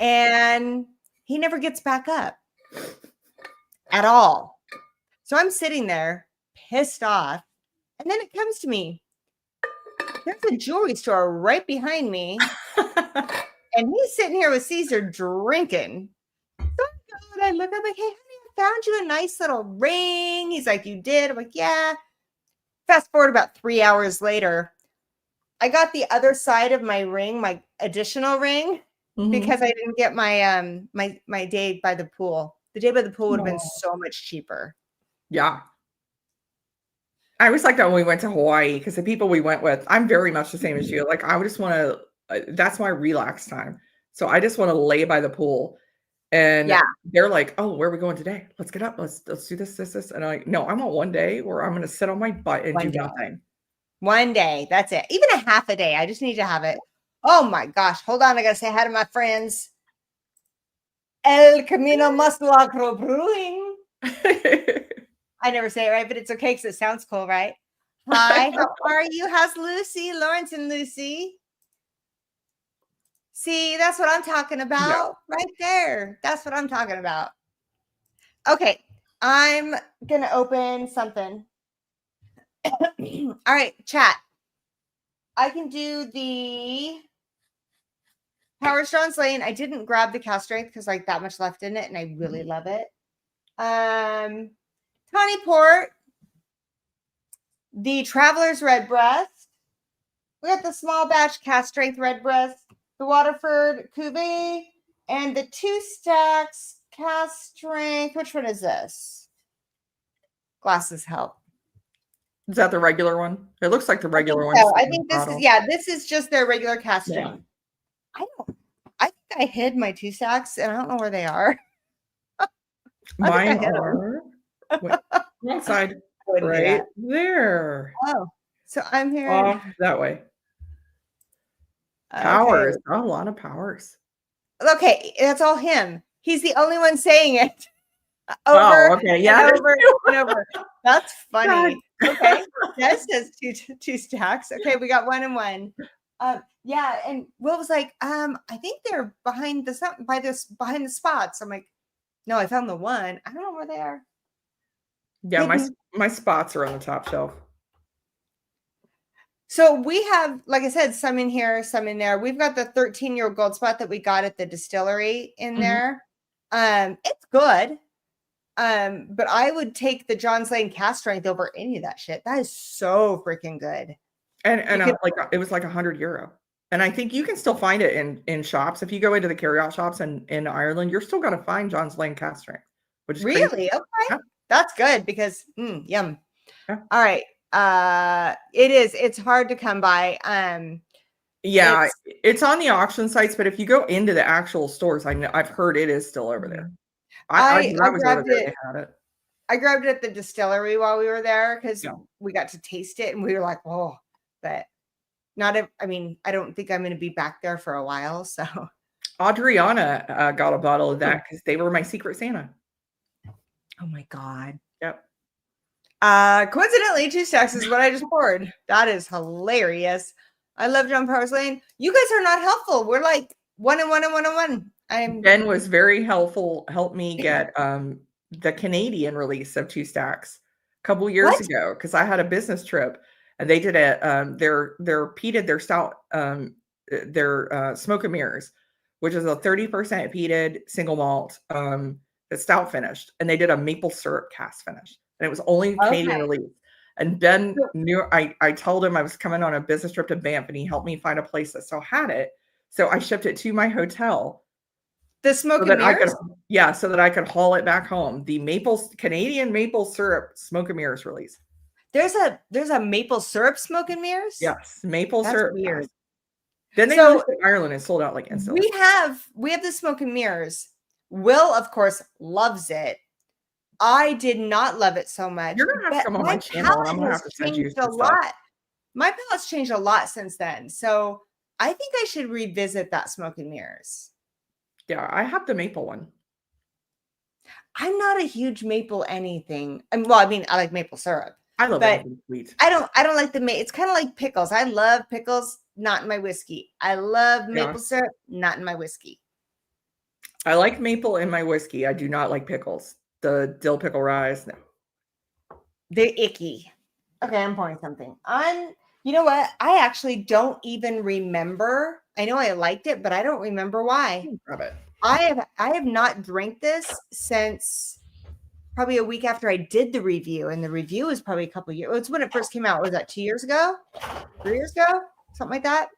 And he never gets back up at all. So I'm sitting there pissed off. And then it comes to me. There's a jewelry store right behind me. And he's sitting here with Caesar drinking. So I go and I look, I'm like, hey, honey, I found you a nice little ring. He's like, you did? I'm like, yeah. Fast forward about 3 hours later, I got the other side of my ring, my additional ring, because I didn't get my my day by the pool. The day by the pool would have been so much cheaper. Yeah. I was like that when we went to Hawaii because the people we went with, I'm very much the same as you. Like, I just want to, that's my relax time. So I just want to lay by the pool. And they're like, oh, where are we going today? Let's get up. Let's do this. And I'm like, no, I want one day where I'm going to sit on my butt and do nothing. One day. That's it. Even a half a day. I just need to have it. Oh my gosh. Hold on. I got to say hi to my friends. El Camino Mas Lagro Brewing. I never say it right, but it's okay because it sounds cool, right? Hi, how are you? How's Lucy? Lawrence and Lucy. See, that's what I'm talking about right there. That's what I'm talking about. Okay, I'm going to open something. All right, chat. I can do the Power Stones Lane. I didn't grab the cast strength because like that much left in it, and I really love it. Tawny Port, the Traveler's Red Breast. We got the small batch cast strength red breast, the Waterford Cuvée, and the 2 stacks cast strength. Which one is this? Glasses help. Is that the regular one? It looks like the regular one. So I think this is, this is just their regular cast strength. I think I hid my 2 stacks and I don't know where they are. Mine are one side right there. Oh, so I'm here. Off that way. Powers. Okay. Oh, a lot of powers. Okay, that's all him. He's the only one saying it. Over and over and over. That's funny. God. Okay, that says two stacks. Okay, we got 1 and 1. Yeah, and Will was like, I think they're behind behind the spots. I'm like, no, I found the 1. I don't know where they are. Yeah, my spots are on the top shelf. So we have, like I said, some in here, some in there. We've got the 13-year-old gold spot that we got at the distillery in there. It's good. But I would take the John's Lane cast strength over any of that shit. That is so freaking good. And like it was like €100. And I think you can still find it in shops. If you go into the carryout shops in Ireland, you're still going to find John's Lane cast strength. Which is really crazy. Okay. Yeah. That's good because yum. Yeah. All right. It's hard to come by. Yeah, it's on the auction sites, but if you go into the actual stores, I've heard it is still over there. I grabbed it. They had it. I grabbed it at the distillery while we were there because we got to taste it and we were like, oh, but I don't think I'm going to be back there for a while. So Adriana got a bottle of that because they were my Secret Santa. Oh my God. Yep. Coincidentally, 2 stacks is what I just poured. That is hilarious. I love John Powers Lane. You guys are not helpful. We're like 1 and 1 and 1 and 1. Ben was very helpful. Helped me get the Canadian release of 2 stacks a couple years ago because I had a business trip and they did their peated, their stout, their smoke and mirrors, which is a 30% peated single malt that's stout finished, and they did a maple syrup cast finish, and it was only Canadian release. And Ben knew I told him I was coming on a business trip to Banff, and he helped me find a place that still had it. So I shipped it to my hotel. The smoke and mirrors? So that I could haul it back home. The Canadian maple syrup smoke and mirrors release. There's a maple syrup smoke and mirrors. Yes, maple That's syrup. weird. Yes. Then they So moved to Ireland and sold out like instantly. we have the smoke and mirrors. Will, of course, loves it. I did not love it so much, You're gonna have to but come on my my channel, and I'm palate gonna has have to send you changed a some stuff. lot. My palate's changed a lot since then. So I think I should revisit that smoke and mirrors. Yeah, I have the maple one. I'm not a huge maple anything. Well, I mean, I like maple syrup, I love but anything sweet. I don't like the it's kind of like pickles. I love pickles, not in my whiskey. I love Yeah. maple syrup, not in my whiskey. I like maple in my whiskey. I do not like pickles. The dill pickle rise, no. They're icky. Okay, I'm pouring something. You know what? I actually don't even remember. I know I liked it, but I don't remember why. Grab it. I have not drank this since probably a week after I did the review, and the review was probably a couple of years. It's when it first came out. Was that 2 years ago? 3 years ago? Something like that.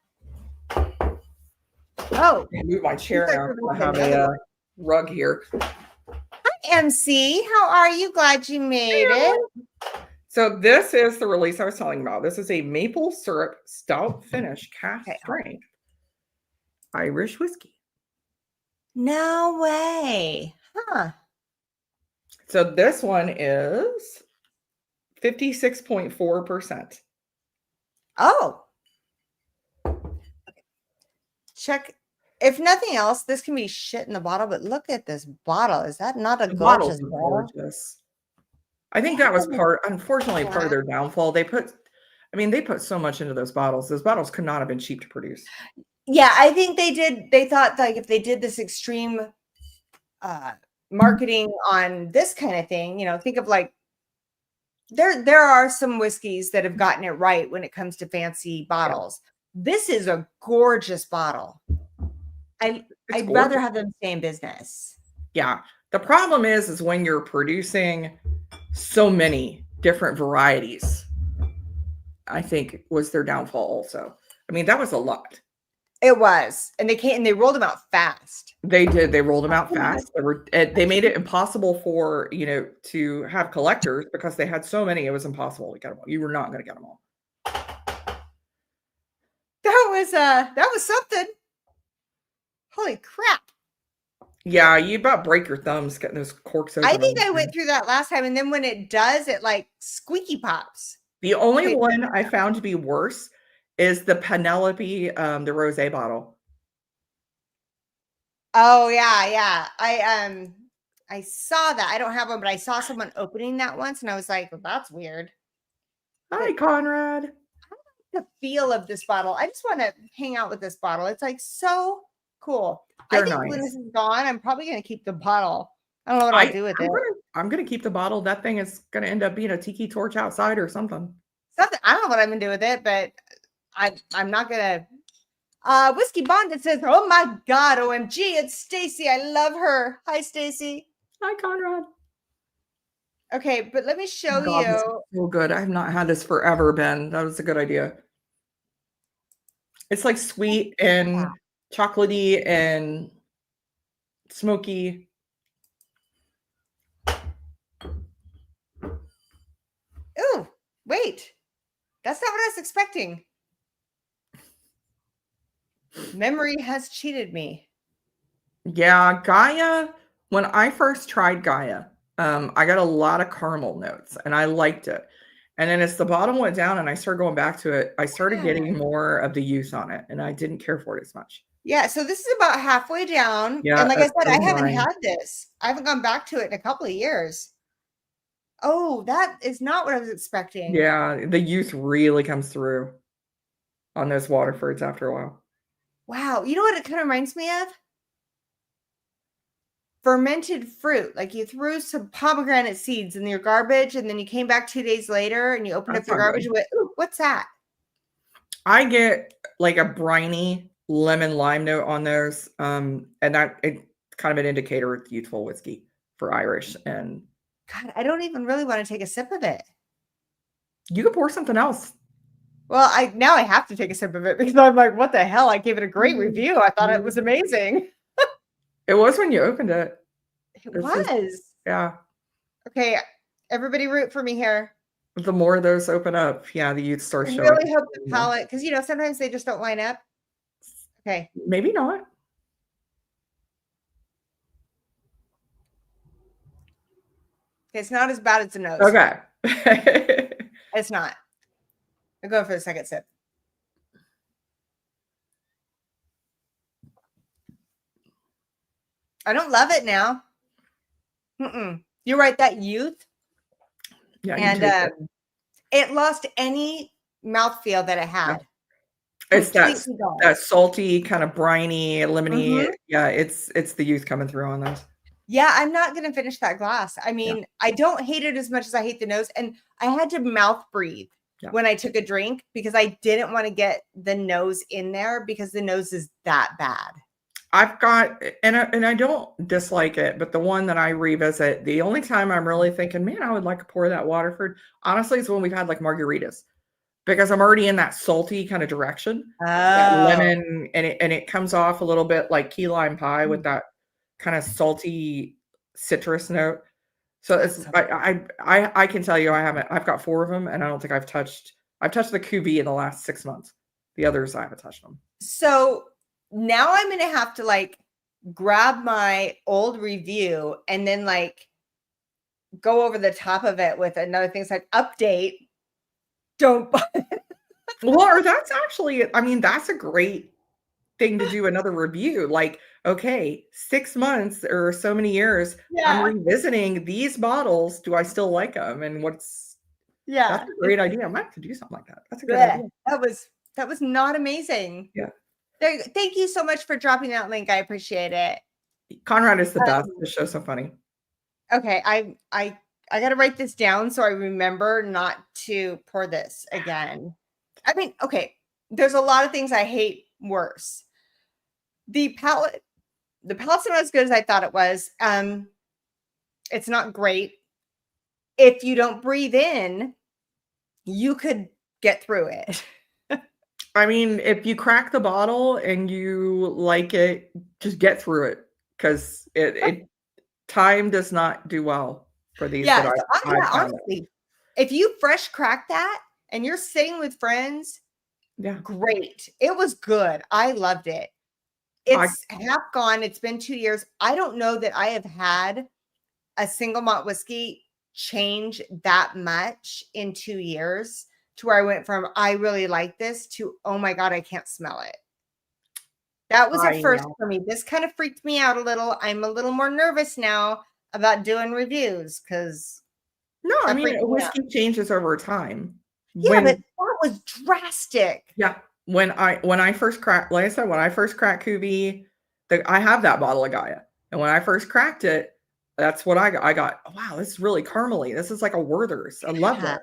Oh, I move my chair like now. we're I gonna have have another a rug here. Hi, MC. How are you? Glad you made it. So this is the release I was telling about. This is a maple syrup stout finish cast strength Irish whiskey. No way. Huh. So this one is 56.4%. Oh. Check. If nothing else, this can be shit in the bottle, but look at this bottle. Is that not a gorgeous bottle? Gorgeous. I think that was unfortunately, part of their downfall. They put so much into those bottles. Those bottles could not have been cheap to produce. Yeah, I think they did. They thought like if they did this extreme marketing on this kind of thing, think of like there are some whiskeys that have gotten it right when it comes to fancy bottles. Yeah. This is a gorgeous bottle. I'd rather have them stay in business. Yeah. The problem is when you're producing so many different varieties, I think was their downfall also. I mean, that was a lot. It was. And they rolled them out fast. They did. They rolled them out fast. They made it impossible for, to have collectors because they had so many. It was impossible to get them all. You were not going to get them all. That was something. Holy crap. Yeah, you about break your thumbs getting those corks open. I think I went through that last time, and then when it does, it like squeaky pops. The only one I found to be worse is the Penelope, the rosé bottle. Oh yeah. I saw that. I don't have one, but I saw someone opening that once, and I was like, well, that's weird. Hi, Conrad. I like the feel of this bottle. I just want to hang out with this bottle. It's like so cool. I think when this is gone, I'm probably going to keep the bottle. I don't know what I'll do with it. I'm going to keep the bottle. That thing is going to end up being a tiki torch outside or something. I don't know what I'm going to do with it, but I'm not going to. Whiskey Bonded says, oh my God, OMG, it's Stacie. I love her. Hi, Stacie. Hi, Conrad. Okay, but let me show you. So good. I have not had this forever, Ben. That was a good idea. It's like sweet and chocolatey and smoky. Ooh, wait. That's not what I was expecting. Memory has cheated me. Yeah, Gaia, when I first tried Gaia, I got a lot of caramel notes and I liked it. And then as the bottom went down and I started going back to it, I started getting more of the youth on it and I didn't care for it as much. Yeah, so this is about halfway down. Yeah, and like I said, I haven't had this. I haven't gone back to it in a couple of years. Oh, that is not what I was expecting. Yeah, the youth really comes through on those Waterfords after a while. Wow. You know what it kind of reminds me of? Fermented fruit. Like you threw some pomegranate seeds in your garbage and then you came back 2 days later and you opened up your garbage and went, ooh, what's that? I get like a briny lemon lime note on those. And that it's kind of an indicator of youthful whiskey for Irish. And God, I don't even really want to take a sip of it. You could pour something else. Well, now I have to take a sip of it because I'm like, what the hell? I gave it a great review. I thought it was amazing. It was when you opened it. It was. Yeah. Okay. Everybody root for me here. The more those open up, yeah, the youth start I showing really hope the more. palate, because sometimes they just don't line up. Okay. Maybe not. It's not as bad as the nose. Okay. It's not. I'll go for the second sip. I don't love it now. You're right, that youth. Yeah, you And taste it. it lost any mouthfeel that it Yeah. had. It's Completely gone. that salty, kind of briny, lemony. Mhm. Yeah, it's the youth coming through on those. Yeah, I'm not gonna finish that glass. I Yeah. mean, I don't hate it as much as I hate the nose, and I had to mouth breathe Yeah. when I took a drink because I didn't want to get the nose in there because the nose is that bad. I've got, and I don't dislike it, but the one that I revisit, the only time I'm really thinking, man, I would like to pour that Waterford, honestly, is when we've had like margaritas, because I'm already in that salty kind of direction, that Oh. lemon, and it comes off a little bit like key lime pie with that kind of salty citrus note. So it's So I can tell you I've got 4 of them, and I don't think I've touched the Cuvée in the last 6 months. The others I haven't touched them. So now I'm gonna have to like grab my old review and then like go over the top of it with another thing. It's like update. Don't buy it. Well, or that's actually, I mean, that's a great thing to do another review. Like, okay, 6 months or so many years, I'm revisiting these bottles. Do I still like them? And that's a great idea. I might have to do something like that. That's a good idea. That was not amazing. Yeah. Thank you so much for dropping that link. I appreciate it. Conrad is the best. This show's so funny. Okay, I got to write this down so I remember not to pour this again. I mean, okay, there's a lot of things I hate worse. The palate's not as good as I thought it was. It's not great. If you don't breathe in, you could get through it. I mean, if you crack the bottle and you like it, just get through it, because it time does not do well for these. Yeah, honestly, if you fresh crack that and you're sitting with friends, great. It was good. I loved it. It's half gone. It's been 2 years. I don't know that I have had a single malt whiskey change that much in 2 years, to where I went from I really like this to oh my god, I can't smell it. That was a first for me. This kind of freaked me out a little. I'm a little more nervous now about doing reviews because I mean, whiskey changes over time. Yeah, but that was drastic. Yeah. When I first cracked, like I said, when I first cracked Cuvée, I have that bottle of Gaia. And when I first cracked it, that's what I got. I got, wow, this is really caramely. This is like a Werther's. I love it.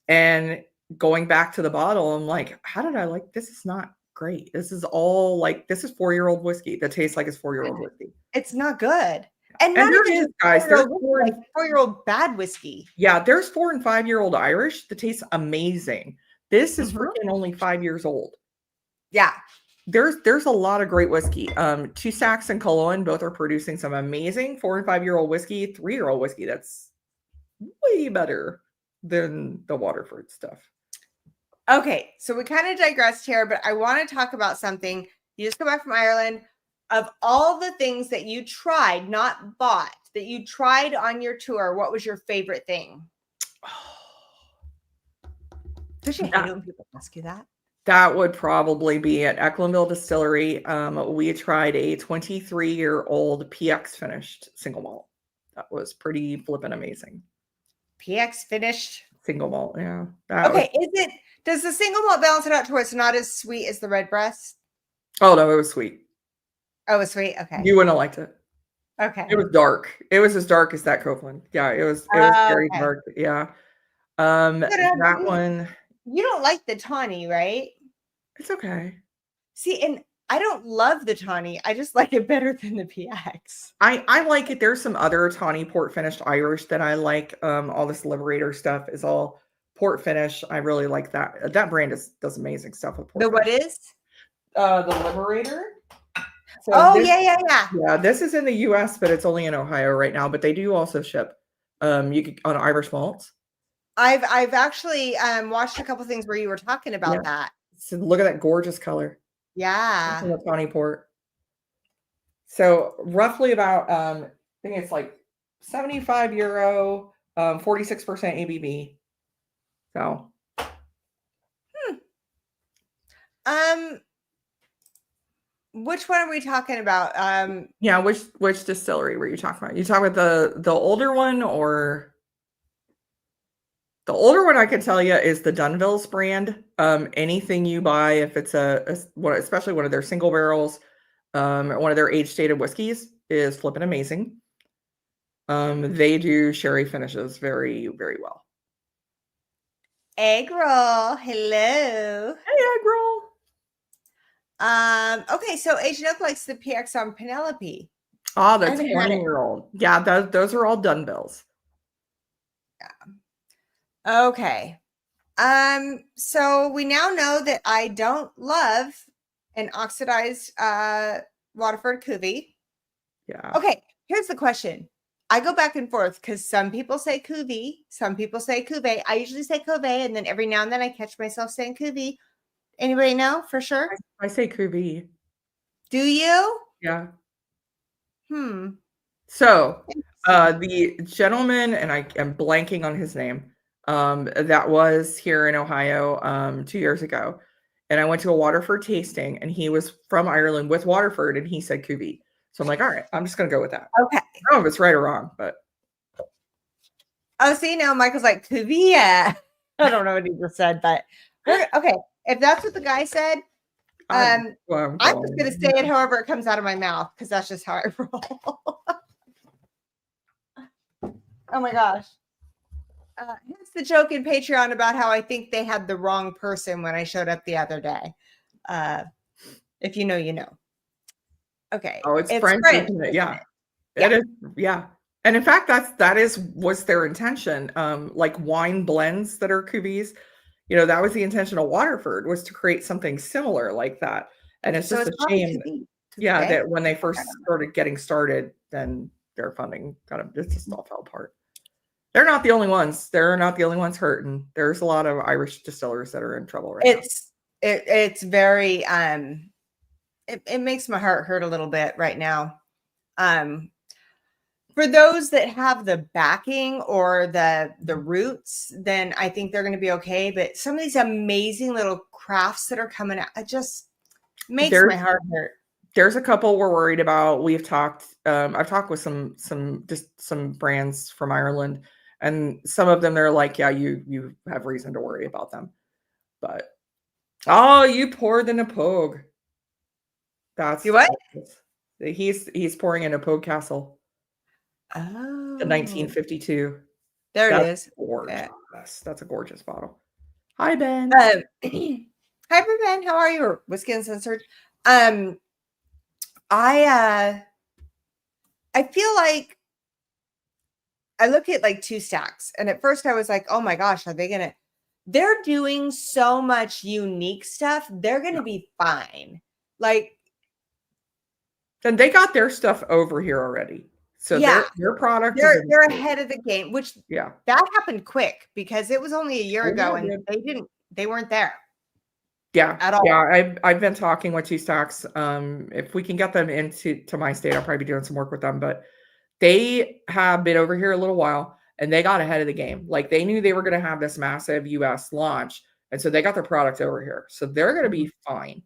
And going back to the bottle, I'm like, how did I like this? Is not great. This is all like, this is 4-year-old whiskey that tastes like it's 4-year-old whiskey. It's not good. And not even just guys, there's 4-year-old bad whiskey. Yeah, there's 4 and 5-year-old Irish that tastes amazing. This is freaking only 5 years old. Yeah. There's a lot of great whiskey. Two Sacks and Culloden both are producing some amazing 4 and 5-year-old whiskey, 3-year-old whiskey that's way better than the Waterford stuff. Okay, so we kind of digressed here, but I want to talk about something. You just come back from Ireland. Of all the things that you tried, not bought, that you tried on your tour, what was your favorite thing? Don't you hate it when people ask you that? That would probably be at Ecklinville Distillery. We tried a 23-year-old PX finished single malt. That was pretty flippin' amazing. PX finished single malt, yeah. Okay, does the single malt balance it out to where it's not as sweet as the Redbreast? Oh no, it was sweet. Oh, it was sweet. Okay. You wouldn't have liked it. Okay. It was dark. It was as dark as that Copeland. Yeah, it was very dark. Yeah. That one. You don't like the tawny, right? It's okay. See, and I don't love the tawny. I just like it better than the PX. I like it. There's some other tawny port finished Irish that I like. All this Liberator stuff is all port finish. I really like that. That brand does amazing stuff with port. What is? The Liberator. So yeah. This is in the US, but it's only in Ohio right now. But they do also ship you could on Irish malts. I've actually watched a couple things where you were talking about Yeah. that. So look at that gorgeous color. That's in Yeah. the tawny port. So roughly about I think it's like 75 euro, 46% ABV. So Um, which one are we talking about? yeah, which distillery were you talking about? You talking about the older one, or the older one? I can tell you is the Dunville's brand. Anything you buy, if it's especially one of their single barrels, or one of their age stated whiskeys, is flipping amazing. They do sherry finishes very, very well. Egg roll. Hello. Hey, egg roll. Okay, so Asian Oak likes the PX on Penelope. Oh, I the haven't had it. 20-year-old. Yeah, those are all Dunvilles. Okay. So we now know that I don't love an oxidized Waterford Cuvée. Yeah. Okay, here's the question. I go back and forth because some people say Cuvée, some people say Cuvée. I usually say Cuvée, and then every now and then I catch myself saying Cuvée. Anybody know for sure? I say Cuvée. Do you? Yeah. Hmm. So, the gentleman, and I am blanking on his name, that was here in Ohio 2 years ago, and I went to a Waterford tasting, and he was from Ireland with Waterford, and he said Cuvée. So I'm like, all right, I'm just gonna go with that. Okay. I don't know if it's right or wrong, but Oh, see, now Michael's like, Cuvée. I don't know what he just said, but okay. If that's what the guy said, I'm just going to say it however it comes out of my mouth because that's just how I roll. Oh my gosh. Here's the joke in Patreon about how I think they had the wrong person when I showed up the other day. If you know, you know. Okay. Oh, it's French, isn't it? Yeah. Yeah. It is. Yeah. And in fact, was their intention. Like wine blends that are cuvées, that was the intention of Waterford, was to create something similar like that. And it's So just it's a probably shame, Cuvée. yeah, that when they first started getting started, then their funding it just all fell apart. They're not the only ones. They're not the only ones hurting. There's a lot of Irish distillers that are in trouble right now. It's very it makes my heart hurt a little bit right now. For those that have the backing or the roots, then I think they're going to be okay. But some of these amazing little crafts that are coming out, it just makes my heart hurt. There's a couple we're worried about. We've talked. I've talked with some brands from Ireland, and some of them they're like, yeah, you have reason to worry about them. But oh, you poured in a pogue. That's You what? He's pouring in a pogue castle. Oh, The 1952. there it That's is. gorgeous. That's a gorgeous bottle. Hi, Ben. Hi, Ben. How are you? Or Whiskey Uncensored. I feel like I look at like two stacks, and at first I was like, oh my gosh, are they gonna? They're doing so much unique stuff. They're gonna be fine. Like, and they got their stuff over here already. So yeah, their product they're ahead of the game, which yeah, that happened quick because it was only a year ago, and they weren't there. Yeah, at all. Yeah, I've been talking with two stocks. If we can get them into my state, I'll probably be doing some work with them. But they have been over here a little while, and they got ahead of the game. Like they knew they were going to have this massive U.S. launch, and so they got their product over here. So they're going to be fine.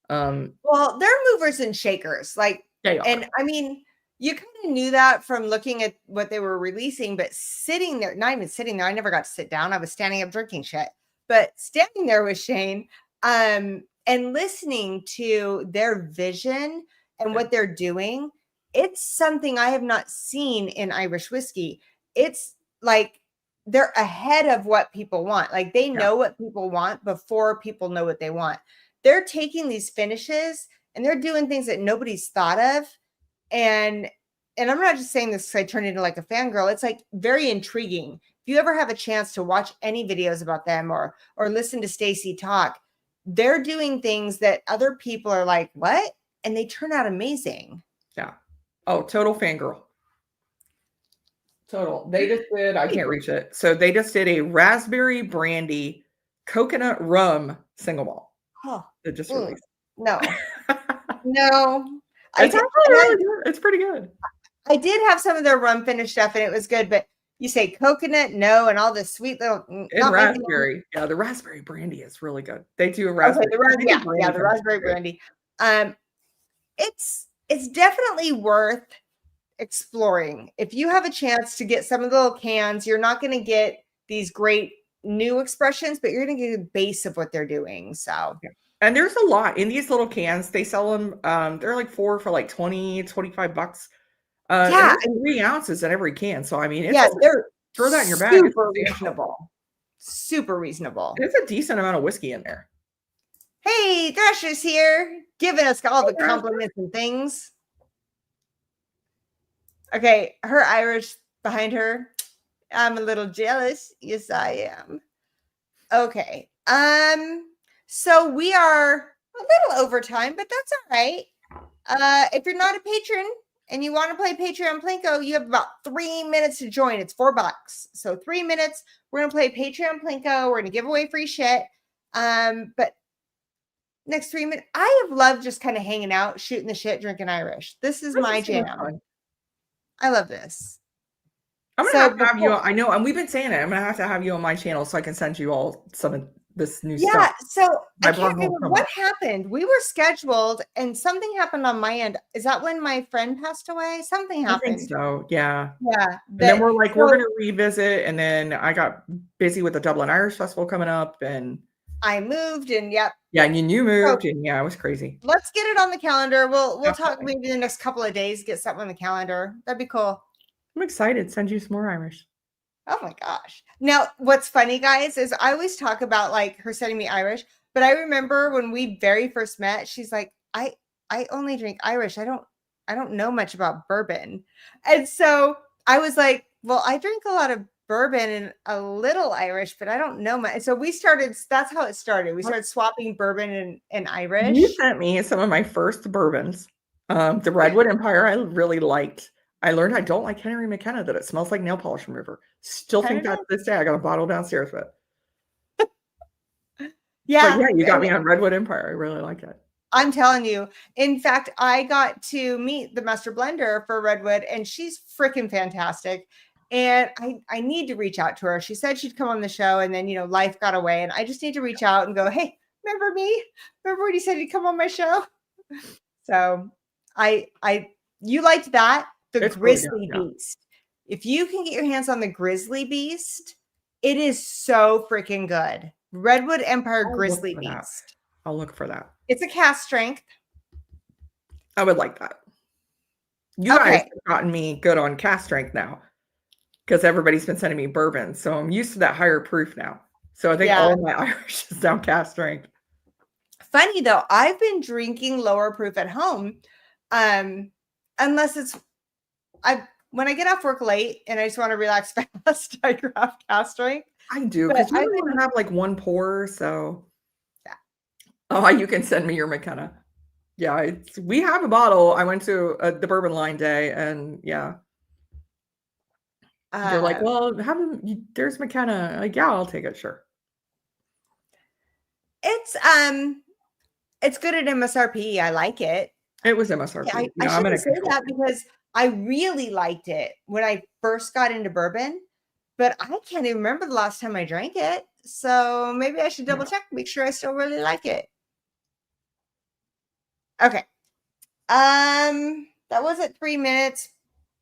Well, they're movers and shakers, like they are. And I mean, you kind of knew that from looking at what they were releasing, but sitting there, not even sitting there, I never got to sit down. I was standing up drinking shit, but standing there with Shane, and listening to their vision and what they're doing, it's something I have not seen in Irish whiskey. It's like they're ahead of what people want. Like they know what people want before people know what they want. They're taking these finishes and they're doing things that nobody's thought of. And I'm not just saying this because I turned into like a fangirl. It's like very intriguing. If you ever have a chance to watch any videos about them or listen to Stacie talk, they're doing things that other people are like, what? And they turn out amazing. Yeah. Oh, total fangirl. Total. They just did, I can't reach it. So they just did a raspberry brandy coconut rum single malt Oh, that just mm, released. no, no. It's actually really good. It's pretty good. I did have some of their rum finished stuff and it was good, but you say coconut, no, and all this sweet little And not my thing. raspberry. Yeah, the raspberry brandy is really good. They do a Okay, raspberry. They do brandy the comes raspberry good. brandy. It's definitely worth exploring. If you have a chance to get some of the little cans, you're not going to get these great new expressions, but you're going to get a base of what they're doing. So, Yeah. And there's a lot in these little cans. They sell them. They're like 4 for like 20, $25. And yeah, there's 3 ounces in every can. So I mean, it's yeah, they're throw that in your bag. super reasonable. Super reasonable. It's a decent amount of whiskey in there. Hey, Thrasher's here, giving us all the compliments and things. Okay, her Irish behind her. I'm a little jealous. Yes, I am. Okay. So we are a little over time, but that's all right. If you're not a patron and you want to play Patreon Plinko, you have about 3 minutes to join. It's $4. So 3 minutes. We're gonna play Patreon Plinko. We're gonna give away free shit. But next 3 minutes, I have loved just kind of hanging out, shooting the shit, drinking Irish. This is my jam. I love this. I'm gonna have to have you. I know, and we've been saying it. I'm gonna have to have you on my channel so I can send you all some of this new stuff. Yeah. So I can't remember what happened. We were scheduled, and something happened on my end. Is that when my friend passed away? Something happened. I think so. Yeah. Yeah. And then we're like, we're gonna revisit, and then I got busy with the Dublin Irish Festival coming up, and I moved, and yep. Yeah, and you moved, and yeah, it was crazy. Let's get it on the calendar. We'll talk maybe the next couple of days. Get something on the calendar. That'd be cool. I'm excited. Send you some more Irish. Oh my gosh. Now, what's funny, guys, is I always talk about like her sending me Irish, but I remember when we very first met, she's like, I only drink Irish. I don't know much about bourbon. And so I was like, well, I drink a lot of bourbon and a little Irish, but I don't know much. So we started, that's how it started. We started swapping bourbon and Irish. You sent me some of my first bourbons. The Redwood Empire I really liked. I learned I don't like Henry McKenna, that it smells like nail polish remover. Still think that to this day. I got a bottle downstairs with it. Yeah. But yeah, you got me on Redwood Empire. I really like it. I'm telling you. In fact, I got to meet the master blender for Redwood, and she's freaking fantastic. And I need to reach out to her. She said she'd come on the show, and then, life got away. And I just need to reach out and go, hey, remember me? Remember when you said you'd come on my show? So you liked that? The Grizzly Beast. If you can get your hands on the Grizzly Beast, it is so freaking good. Redwood Empire Grizzly Beast. I'll look for that. It's a cast strength. I would like that. You guys have gotten me good on cast strength now, because everybody's been sending me bourbon. So I'm used to that higher proof now. So I think all of my Irish is now cast strength. Funny though, I've been drinking lower proof at home. Unless it's when I get off work late and I just want to relax fast, I grab cast strength. I do, because you only want to have like one pour. So yeah. Oh, you can send me your McKenna. Yeah, we have a bottle. I went to the bourbon line day, and yeah. They're like, well, there's McKenna. Like, yeah, I'll take it. Sure. It's good at MSRP. I like it. It was MSRP. I shouldn't say that because I really liked it when I first got into bourbon, but I can't even remember the last time I drank it. So maybe I should double check, make sure I still really like it. Okay. That was at 3 minutes,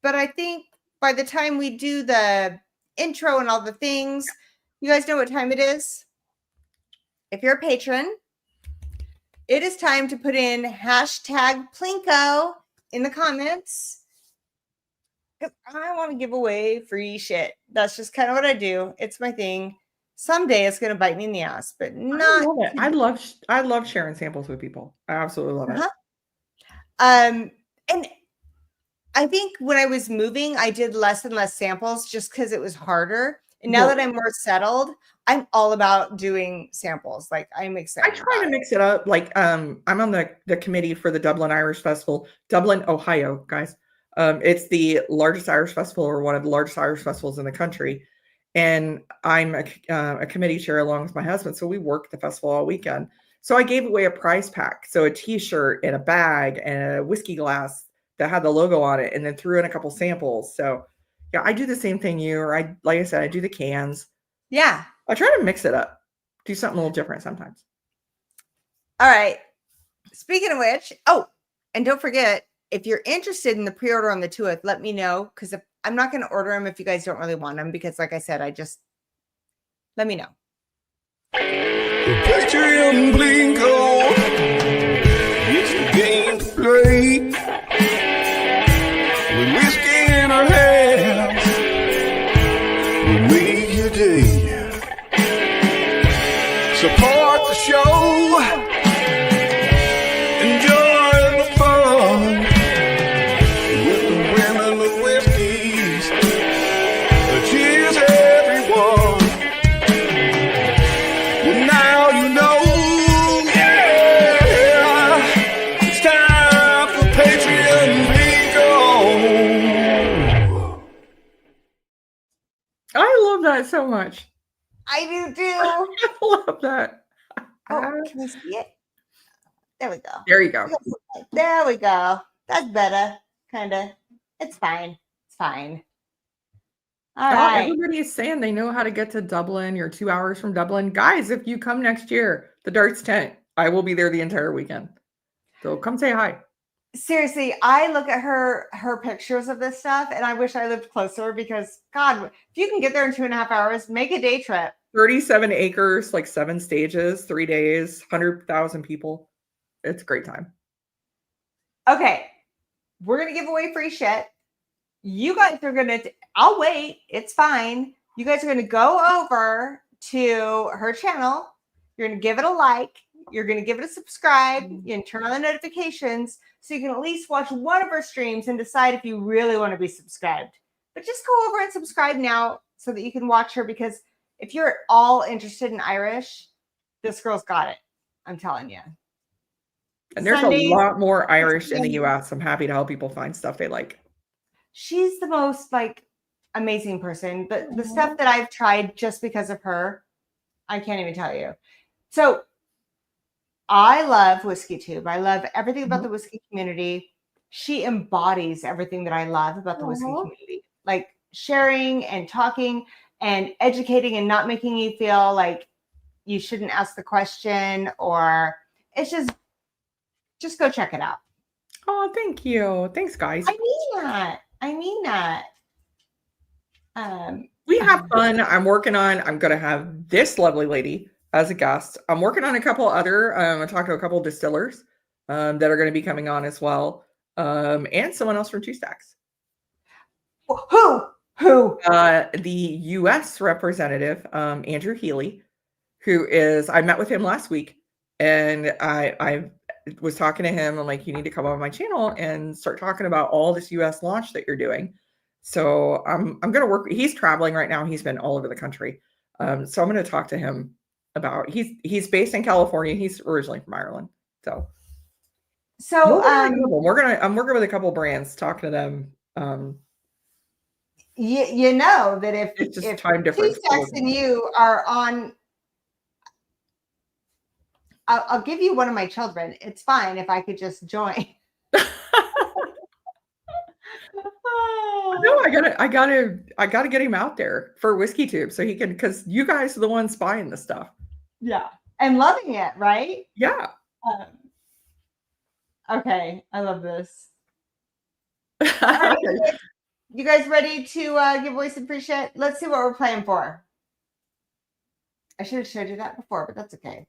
but I think by the time we do the intro and all the things, you guys know what time it is. If you're a patron, it is time to put in hashtag Plinko in the comments, because I want to give away free shit. That's just kind of what I do. It's my thing. Someday it's going to bite me in the ass, but not. I love it. I love sharing samples with people. I absolutely love it. And I think when I was moving, I did less and less samples just because it was harder. And now that I'm more settled, I'm all about doing samples. Like, I'm excited. I try to mix it up. Like, I'm on the committee for the Dublin Irish Festival, Dublin, Ohio, guys. It's the largest Irish festival, or one of the largest Irish festivals in the country. And I'm a committee chair along with my husband. So we worked the festival all weekend. So I gave away a prize pack. So a t-shirt and a bag and a whiskey glass that had the logo on it, and then threw in a couple samples. So yeah, I do the same thing like I said, I do the cans. Yeah. I try to mix it up, do something a little different sometimes. All right. Speaking of which, and don't forget, if you're interested in the pre-order on the Tuath, let me know, because I'm not going to order them if you guys don't really want them, because like I said, let me know. Patreon Blinko, it's the game to play. With whiskey in our hands, we make your day. Support the show, enjoy the fun with the women of whiskeys. Cheers, everyone. Now you know, yeah, it's time for Patreon Bingo. I love that so much. I do too. I love that. Can we see it? There we go. There you go. There we go. That's better. Kind of. It's fine. It's fine. All right. Everybody is saying they know how to get to Dublin. You're 2 hours from Dublin. Guys, if you come next year, the Darts tent, I will be there the entire weekend. So come say hi. Seriously, I look at her pictures of this stuff, and I wish I lived closer, because God, if you can get there in 2.5 hours, make a day trip. 37 acres, like 7 stages, 3 days, 100,000 people. It's a great time. Okay. We're going to give away free shit. You guys are going to, I'll wait. It's fine. You guys are going to go over to her channel. You're going to give it a like. You're going to give it a subscribe. You can turn on the notifications so you can at least watch one of her streams and decide if you really want to be subscribed. But just go over and subscribe now so that you can watch her, because if you're at all interested in Irish, this girl's got it. I'm telling you. And there's Sundays, a lot more Irish in the US. I'm happy to help people find stuff they like. She's the most amazing person. The stuff that I've tried just because of her, I can't even tell you. So I love Whiskey Tube. I love everything about the whiskey community. She embodies everything that I love about the whiskey community, like sharing and talking and educating and not making you feel like you shouldn't ask the question, or it's just go check it out. Oh, thank you. Thanks, guys. I mean that. We have fun. I'm going to have this lovely lady as a guest. I'm working on a couple other, I talked to a couple distillers that are going to be coming on as well. And someone else from Two Stacks. Who? The US representative, Andrew Healy, I met with him last week, and I was talking to him. I'm like, you need to come on my channel and start talking about all this US launch that you're doing. So I'm going to work. He's traveling right now. He's been all over the country. So I'm going to talk to him about, he's based in California. He's originally from Ireland. So I'm working with a couple brands, talking to them. You know that if it's just time difference. Two Stacks and you are on, I'll give you one of my children. It's fine if I could just join. No, I gotta get him out there for Whiskey Tube so he can, because you guys are the ones buying the stuff. Yeah, and loving it, right? Yeah. Okay, I love this. All right, you guys ready to give away some free shit? Let's see what we're playing for. I should have showed you that before, but that's okay.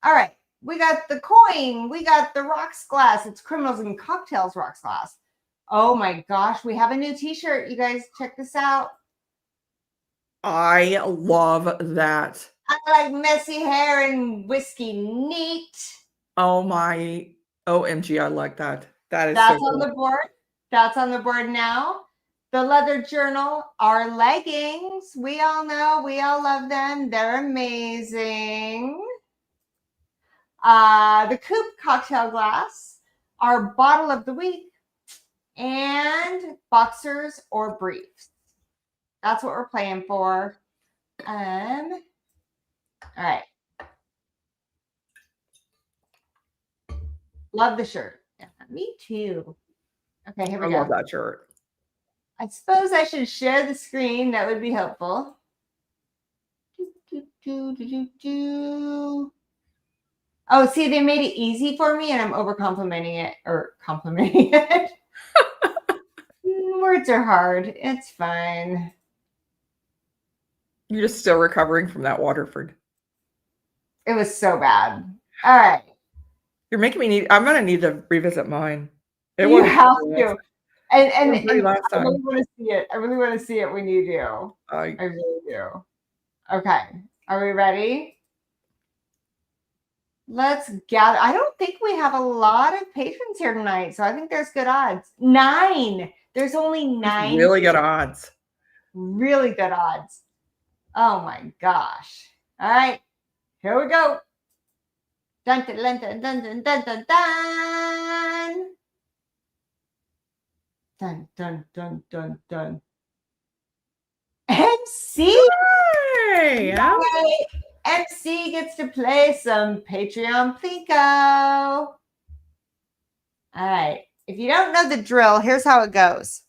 All right, we got the coin. We got the rocks glass. It's Criminals and Cocktails rocks glass. Oh my gosh, we have a new t-shirt. You guys check this out. I love that. I like messy hair and whiskey neat. Oh my OMG, I like that. That's so on cool. The board. That's on the board now. The leather journal, our leggings. We all know, we all love them. They're amazing. The coupe cocktail glass, our bottle of the week, and boxers or briefs. That's what we're playing for. All right. Love the shirt. Yeah, me too. Okay, here we I go. love that shirt. I suppose I should share the screen. That would be helpful. Oh, see, they made it easy for me, and I'm over complimenting it or complimenting it. Words are hard. It's fine. You're just still recovering from that Waterford. It was so bad. All right. You're making me need. I'm gonna need to revisit mine. It You wasn't have great to. And wasn't great last I really time. want to see it. I really want to see it when you do. I really do. Okay. Are we ready? Let's gather. I don't think we have a lot of patrons here tonight, so I think there's good odds. 9. There's only 9. Really good odds. Really good odds. Oh my gosh. All right. Here we go. Dun dun dun dun dun dun dun dun dun. Dun dun dun dun dun. MC. Hey, yeah. MC gets to play some Patreon Plinko. All right. If you don't know the drill, here's how it goes.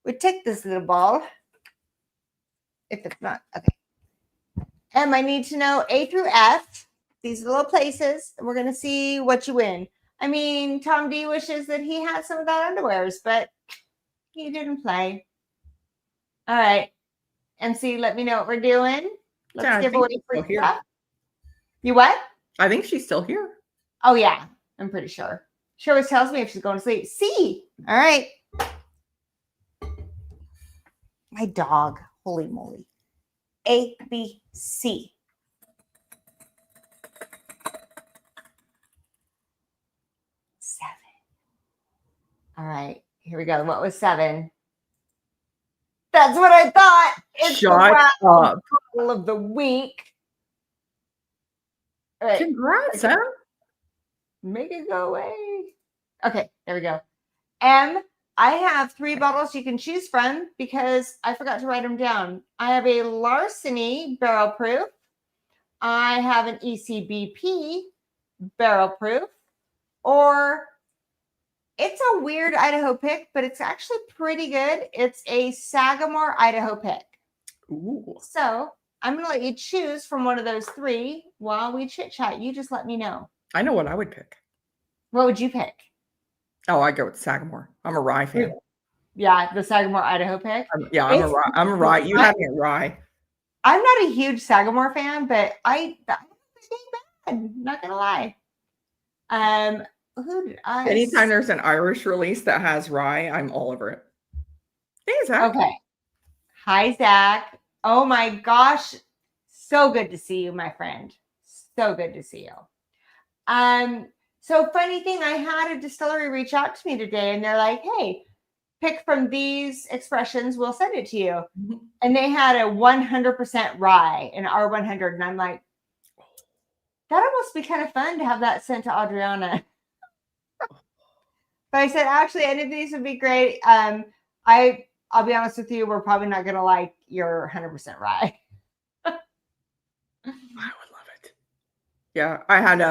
We take this little ball. If it's not, okay. And I need to know A through F, these little places. We're going to see what you win. I mean, Tom D wishes that he had some of that underwears, but he didn't play. All right. MC, let me know what we're doing. Let's Yeah, give away still free here. stuff. You what? I think she's still here. Oh, yeah. I'm pretty sure. She always tells me if she's going to sleep. C. All right. My dog. Holy moly. A, B, C. Seven. All right. Here we go. What was 7? That's what I thought. It's Shut the up. bottle of the week. All right. Congrats, Sam. Make it go away. Okay, there we go. M, I have 3 bottles you can choose from because I forgot to write them down. I have a Larceny barrel proof. I have an ECBP barrel proof. Or it's a weird Idaho pick, but it's actually pretty good. It's a Sagamore Idaho pick. Ooh. So I'm going to let you choose from one of those 3 while we chit chat. You just let me know. I know what I would pick. What would you pick? Oh, I go with Sagamore. I'm a rye fan. Yeah, the Sagamore Idaho pick. I'm a rye. You have me at rye. I'm not a huge Sagamore fan, but I bad. Not gonna lie. Who did I? Anytime there's an Irish release that has rye, I'm all over it. Hey, Zach. Okay. Hi, Zach. Oh my gosh, so good to see you, my friend. So good to see you. So funny thing, I had a distillery reach out to me today, and they're like, "Hey, pick from these expressions. We'll send it to you." Mhm. And they had a 100% rye, an R100, and I'm like, that'll must be kind of fun to have that sent to Adriana. But I said, actually, any of these would be great. I'll be honest with you, we're probably not gonna like your 100% rye. I would love it. Yeah, I had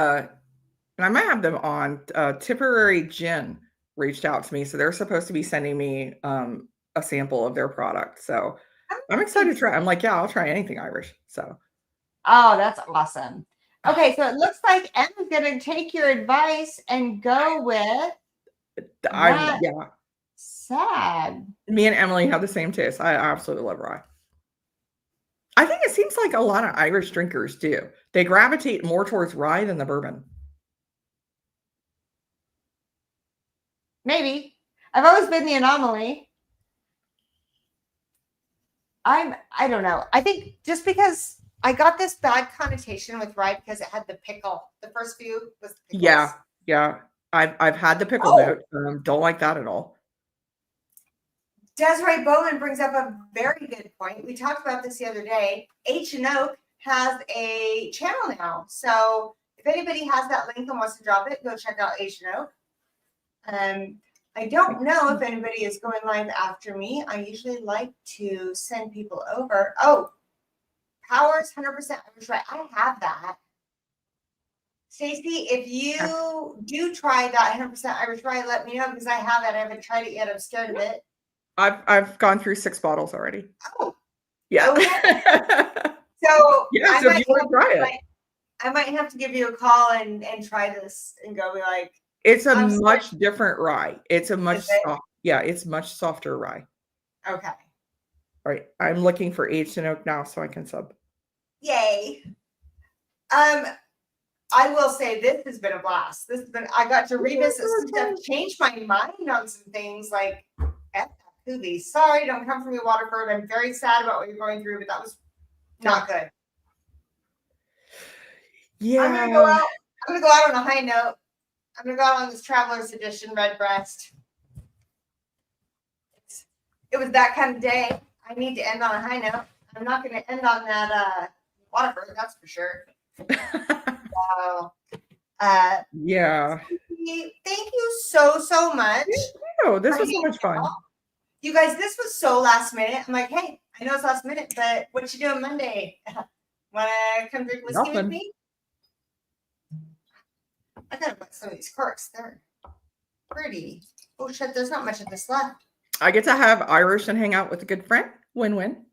and I might have them on. Tipperary Gin reached out to me, so they're supposed to be sending me a sample of their product. So I'm excited to try. I'm like, yeah, I'll try anything Irish. So. Oh, that's awesome. Okay, so it looks like Emma's gonna take your advice and go with Yeah. Sad. Me and Emily have the same taste. I absolutely love rye. I think it seems like a lot of Irish drinkers do. They gravitate more towards rye than the bourbon. Maybe. I've always been the anomaly. I don't know. I think just because I got this bad connotation with rye because it had the pickle. The first few was the pickles. Yeah. I've had the pickle note. Don't like that at all. Desiree Bowman brings up a very good point. We talked about this the other day. H and Oak has a channel now. So if anybody has that link and wants to drop it, go check out H and Oak. I don't know if anybody is going live after me. I usually like to send people over. Oh, Powers 100% Irish Rye. I have that. Stacie, if you do try that 100% Irish Rye, let me know because I have it. I haven't tried it yet. I'm scared of it. I've gone through 6 bottles already. Oh, Yeah. okay. So Yeah, so if you want to try it. I might have to give you a call and try this and go be like, It's a I'm much different rye. It's a much Is it? soft, yeah, it's much softer rye. okay. All right, I'm looking for aged in oak now so I can sub. Yay. I will say this has been a blast. This has been, I got to revisit some stuff, change my mind on some things like F that movie. Sorry, don't come for me, Waterford. I'm very sad about what you're going through, but that was not good. Yeah. I'm gonna go out on a high note. I'm gonna go out on this Traveler's Edition Redbreast. It was that kind of day. I need to end on a high note. I'm not gonna end on that Waterford, that's for sure. Wow. Yeah. Thank you so much. Oh, this was so much fun. You guys, this was so last minute. I'm like, hey, I know it's last minute, but what you doing Monday? Wanna come drink whiskey with me? I gotta put some of these corks. They're pretty. Oh shit, there's not much of this left. I get to have Irish and hang out with a good friend. Win-win.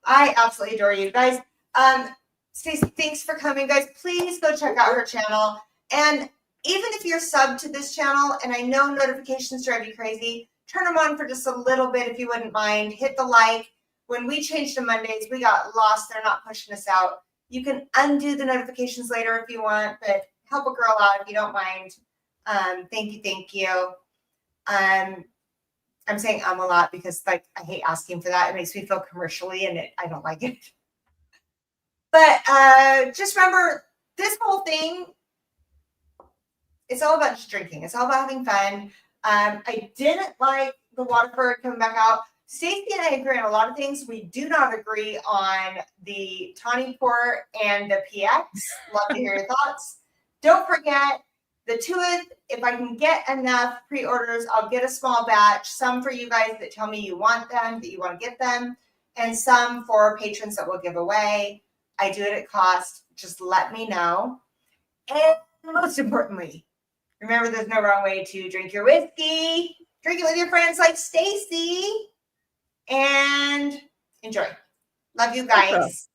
I absolutely adore you guys. Stacie, thanks for coming, guys. Please go check out her channel. And even if you're subbed to this channel, and I know notifications drive you crazy, turn them on for just a little bit if you wouldn't mind. Hit the like. When we changed to Mondays, we got lost. They're not pushing us out. You can undo the notifications later if you want, but help a girl out if you don't mind. Thank you. I'm saying a lot because like I hate asking for that. It makes me feel commercially and I don't like it. But just remember this whole thing, it's all about just drinking. It's all about having fun. I didn't like the Waterford coming back out. Stacie and I agree on a lot of things. We do not agree on the Tawny Port and the PX. Love to hear your thoughts. Don't forget the Tuath. If I can get enough pre-orders, I'll get a small batch. Some for you guys that tell me you want them, that you want to get them, and some for patrons that we'll give away. I do it at cost. Just let me know. And most importantly, remember there's no wrong way to drink your whiskey. Drink it with your friends like Stacie. And enjoy. Love you guys.